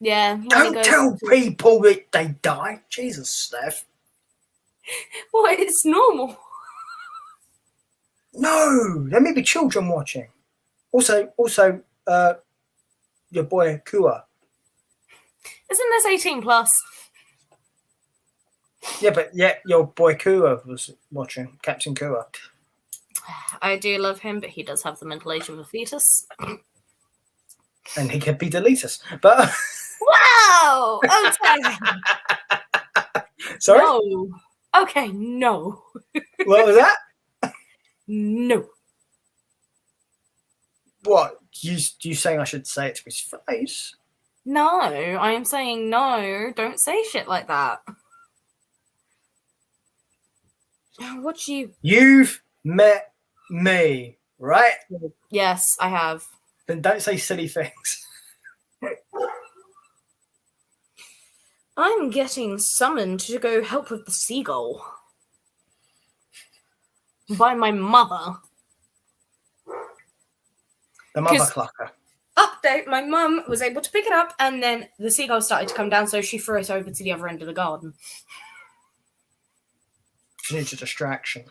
Yeah. Don't tell people that they die. Jesus, Steph. Well, it's normal. No, there may be children watching. Also, your boy Kua. Isn't this 18 plus? Yeah, but your boy Kua was watching, Captain Kua. I do love him, but he does have the mental age of a fetus. And he could be Deletus. But Wow! Okay. sorry? No. Okay, no. What was that? No. What? You saying I should say it to his face? No, I am saying no. Don't say shit like that. What you? You've met me, right? Yes, I have. Then don't say silly things. I'm getting summoned to go help with the seagull by my mother. The mother clucker. Update, my mum was able to pick it up and then the seagull started to come down, so she threw it over to the other end of the garden. She needs a distraction.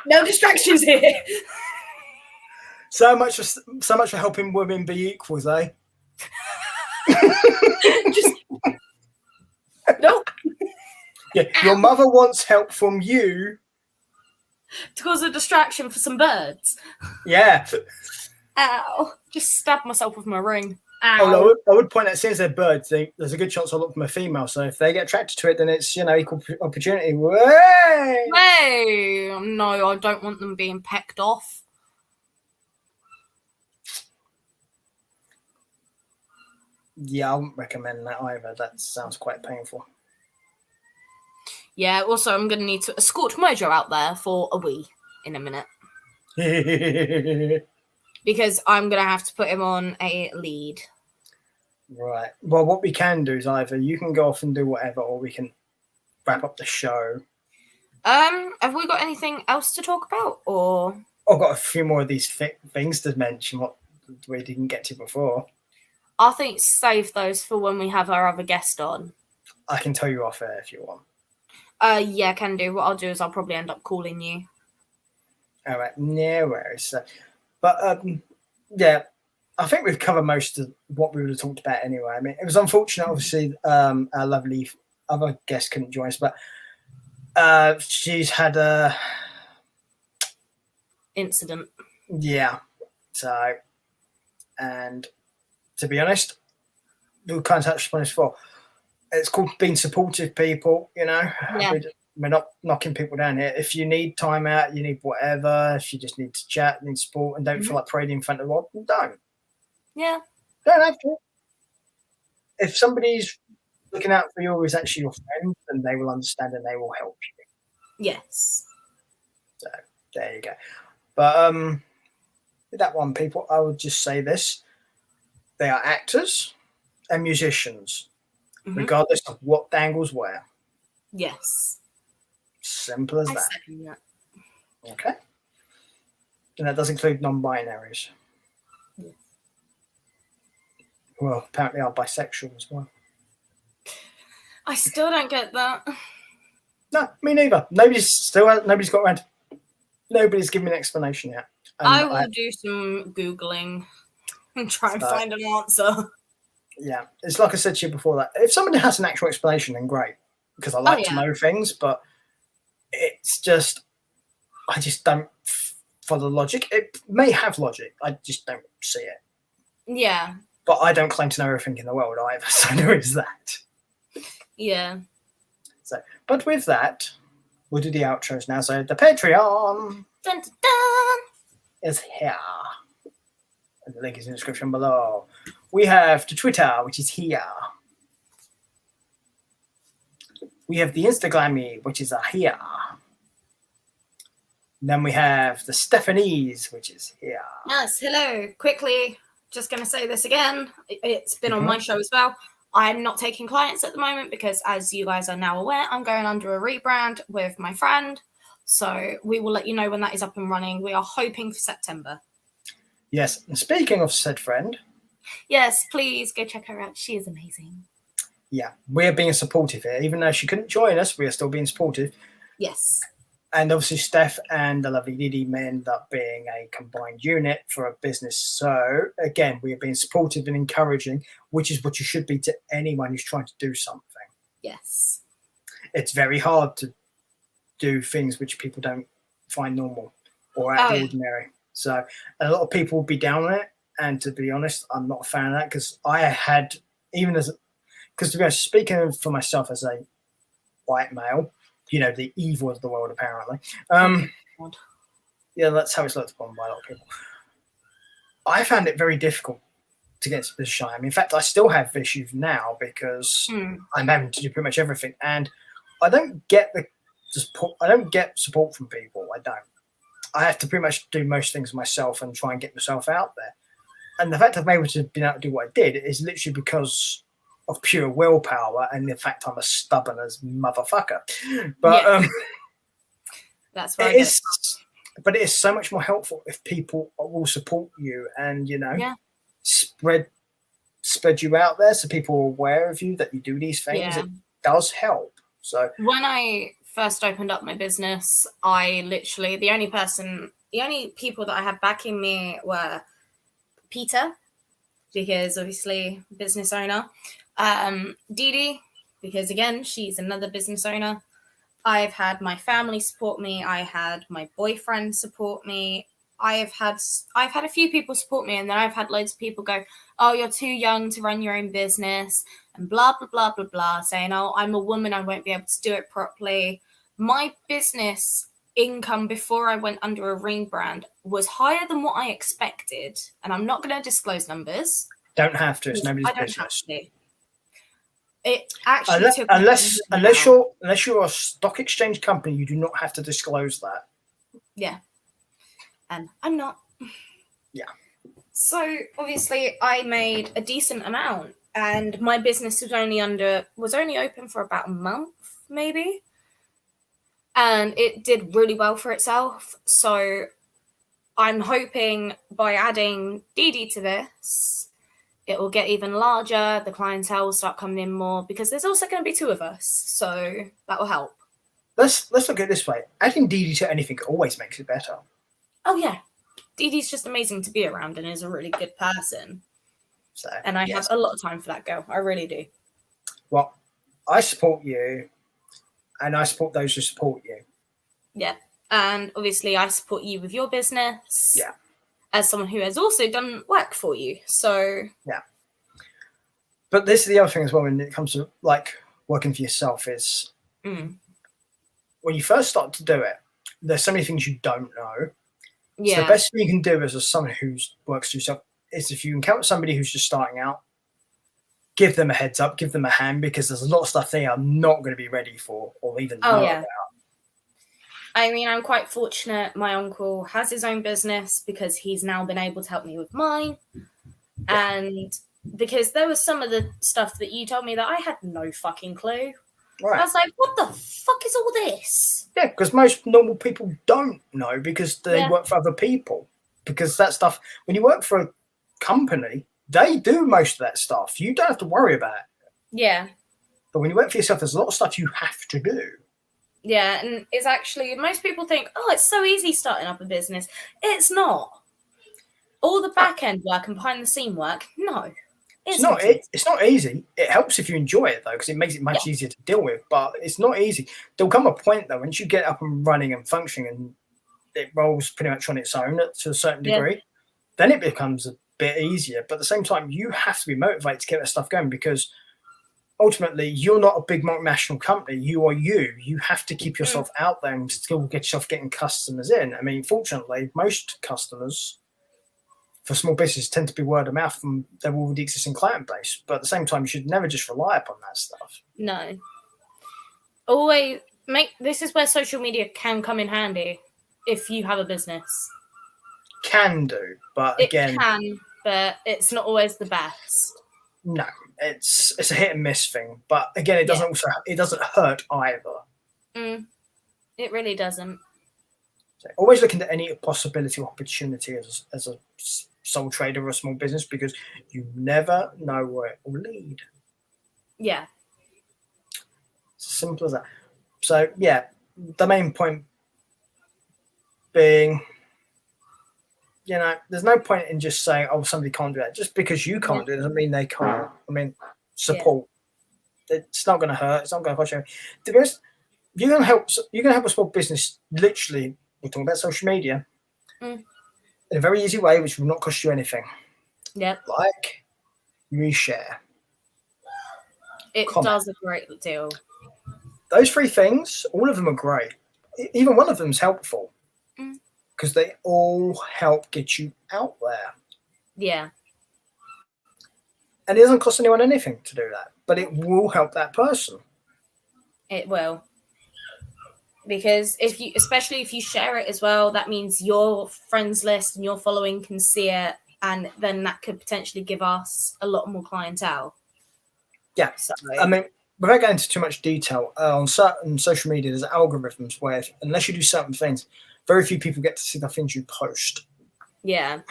No distractions here. So much for helping women be equals, eh? Just nope. Yeah, your mother wants help from you. To cause a distraction for some birds. Yeah. Ow. Just stabbed myself with my ring. Ow. Oh, no, I would point out, since they're birds, there's a good chance I'll look from a female. So if they get attracted to it, then it's, equal opportunity. Way! Hey! No, I don't want them being pecked off. Yeah, I wouldn't recommend that either. That sounds quite painful. Yeah, also, I'm going to need to escort Mojo out there for a wee in a minute. Because I'm going to have to put him on a lead. Right. Well, what we can do is either you can go off and do whatever, or we can wrap up the show. Have we got anything else to talk about, or? I've got a few more of these things to mention what we didn't get to before. I think save those for when we have our other guest on. I can tell you off air if you want. Yeah, can do. What I'll do is I'll probably end up calling you. All right, no worries. But yeah, I think we've covered most of what we would have talked about anyway. I mean, it was unfortunate, obviously, our lovely other guest couldn't join us, but she's had a incident. Yeah. So, and to be honest, we kind of touched upon this before. It's called being supportive people, Yeah. We're not knocking people down here. If you need time out, you need whatever. If you just need to chat, need support, and don't feel like parading in front of the world, don't. Yeah. Don't have to. If somebody's looking out for you or is actually your friend, then they will understand and they will help you. Yes. So there you go. But with that one, people, I would just say this: they are actors and musicians, regardless of what dangles where. Yes. Simple as I that. second that. Okay. And that does include non-binaries. Yeah. Well, apparently are bisexual as well. I still don't get that. No, me neither. Nobody's got around. Nobody's given me an explanation yet. And I will do some Googling and try and find an answer. Yeah, it's like I said to you before that if somebody has an actual explanation, then great, because I like to know things, but it's just, I just don't follow logic. It may have logic. I just don't see it. Yeah. But I don't claim to know everything in the world either, so there is that. Yeah. So, but with that, we'll do the outros now. So the Patreon Dun, dun, dun. is here. And the link is in the description below. We have the Twitter, which is here. We have the Instagrammy, which is here. And then we have the Stephanies, which is here. Yes, hello. Quickly, just going to say this again. It's been on my show as well. I'm not taking clients at the moment because, as you guys are now aware, I'm going under a rebrand with my friend. So we will let you know when that is up and running. We are hoping for September. Yes, and speaking of said friend. Yes, please go check her out. She is amazing. Yeah, we're being supportive here. Even though she couldn't join us, we are still being supportive. Yes. And obviously Steph and the lovely Didi may end up being a combined unit for a business. So again, we are being supportive and encouraging, which is what you should be to anyone who's trying to do something. Yes. It's very hard to do things which people don't find normal or out of the ordinary. So a lot of people will be down on it. And to be honest, I'm not a fan of that because I had, because to be honest, speaking for myself as a white male, you know, the evil of the world, apparently. Yeah, that's how it's looked upon by a lot of people. I found it very difficult to get to the shine. I mean, in fact, I still have issues now because I'm having to do pretty much everything. And I don't get the support. I don't get support from people. I don't. I have to pretty much do most things myself and try and get myself out there. And the fact I've been able to do what I did is literally because of pure willpower and the fact I'm as stubborn as motherfucker. But that's right. But it is so much more helpful if people will support you and, you know, spread you out there so people are aware of you, that you do these things. It does help. So when I first opened up my business, I literally, the only people that I had backing me were Peter, because obviously business owner, Didi, because again, she's another business owner. I've had my family support me. I had my boyfriend support me. I've had a few people support me, and then I've had loads of people go, "Oh, you're too young to run your own business," and blah blah blah blah blah, saying, "Oh, I'm a woman, I won't be able to do it properly." My business income before I went under a ring brand was higher than what I expected, and I'm not going to disclose numbers. Don't have to. It's nobody's business. Have to. It actually took unless you're a stock exchange company, you do not have to disclose that. Yeah, and I'm not. Yeah. So obviously, I made a decent amount, and my business was only open for about a month, maybe. And it did really well for itself. So I'm hoping by adding Didi to this, it will get even larger. The clientele will start coming in more because there's also going to be two of us. So that will help. Let's look at it this way. Adding Didi to anything always makes it better. Oh, yeah. Didi's just amazing to be around and is a really good person. So, and I have a lot of time for that girl. I really do. Well, I support you. And I support those who support you. Yeah. And obviously I support you with your business. Yeah. As someone who has also done work for you. So. Yeah. But this is the other thing as well when it comes to like working for yourself is when you first start to do it, there's so many things you don't know. So Yeah. the best thing you can do as someone who works for yourself is if you encounter somebody who's just starting out, give them a heads up, give them a hand, because there's a lot of stuff they are not going to be ready for or even know about. I mean, I'm quite fortunate. My uncle has his own business because he's now been able to help me with mine. And because there was some of the stuff that you told me that I had no fucking clue. I Right. was like, what the fuck is all this? Yeah, because most normal people don't know because they Yeah. work for other people. Because that stuff, when you work for a company, they do most of that stuff. You don't have to worry about it. Yeah. But when you work for yourself, there's a lot of stuff you have to do. Yeah, and it's actually, most people think, oh, it's so easy starting up a business. It's not. All the back end work and behind the scene work, no. It's not easy. It helps if you enjoy it, though, because it makes it much easier to deal with. But it's not easy. There'll come a point, though, once you get up and running and functioning and it rolls pretty much on its own to a certain degree, then it becomes a bit easier. But at the same time, you have to be motivated to get that stuff going because ultimately, you're not a big multinational company. You are you. You have to keep yourself out there and still get yourself getting customers in. I mean, fortunately, most customers for small business tend to be word of mouth from their already existing client base. But at the same time, you should never just rely upon that stuff. No. Always this is where social media can come in handy if you have a business. Can do, but It again, can, but it's not always the best. no, it's a hit and miss thing. But again, it doesn't hurt either. It really doesn't. So always look into any possibility or opportunity as a sole trader or a small business because you never know where it will lead. Yeah. It's as simple as that. So yeah, the main point being, there's no point in just saying, oh, somebody can't do that. Just because you can't do it doesn't mean they can't. I mean, support. It's not going to hurt. It's not going to cost you. To be honest, you're going to help a small business. Literally, we're talking about social media in a very easy way, which will not cost you anything. Yep. Like reshare. It does a great deal. Those three things, all of them are great. Even one of them is helpful because they all help get you out there. Yeah. And it doesn't cost anyone anything to do that, but it will help that person. It will. Because especially if you share it as well, that means your friends list and your following can see it, and then that could potentially give us a lot more clientele. Yeah. So, I mean, without going into too much detail, on certain social media, there's algorithms where unless you do certain things, very few people get to see the things you post. Yeah.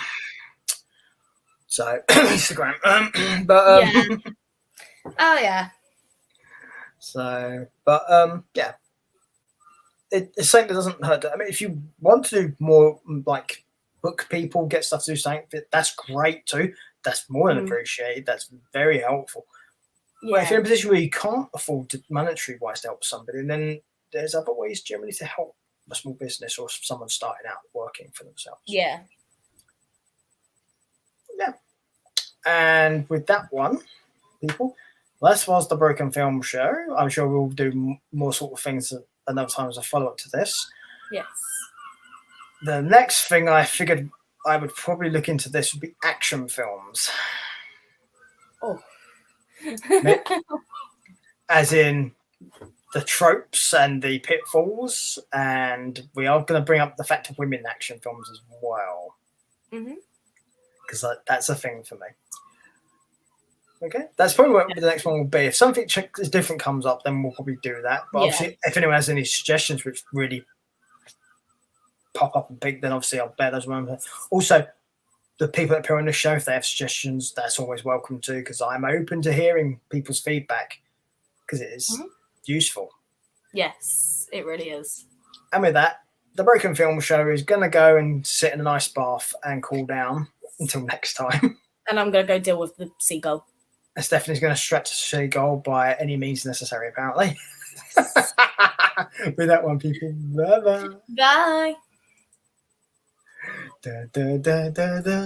So, Instagram. But yeah. Oh, yeah. So, but yeah. It's something that doesn't hurt. I mean, if you want to do more, like book people, get stuff to do something, that's great too. That's more than appreciated. That's very helpful. Yeah. But if you're in a position where you can't afford to monetary wise to help somebody, then there's other ways generally to help a small business or someone starting out working for themselves. Yeah. Yeah. And with that one, people, this was the Broken Film Show. I'm sure we'll do more sort of things another time as a follow-up to this. Yes. The next thing I figured I would probably look into this would be action films. Oh. As in the tropes and the pitfalls, and we are going to bring up the fact of women in action films as well. Because that's a thing for me. Okay, that's probably what the next one will be. If something different comes up, then we'll probably do that. But obviously, if anyone has any suggestions which really pop up and big, then obviously I'll bear those ones. Also, the people that appear on the show, if they have suggestions, that's always welcome too, because I'm open to hearing people's feedback because it is useful. Yes, it really is. And with that, the Broken Film Show is going to go and sit in a nice bath and cool down until next time. And I'm going to go deal with the seagull. And Stephanie's going to stretch the seagull by any means necessary, apparently. With that one, people. Bye-bye. Bye. Da, da, da, da, da.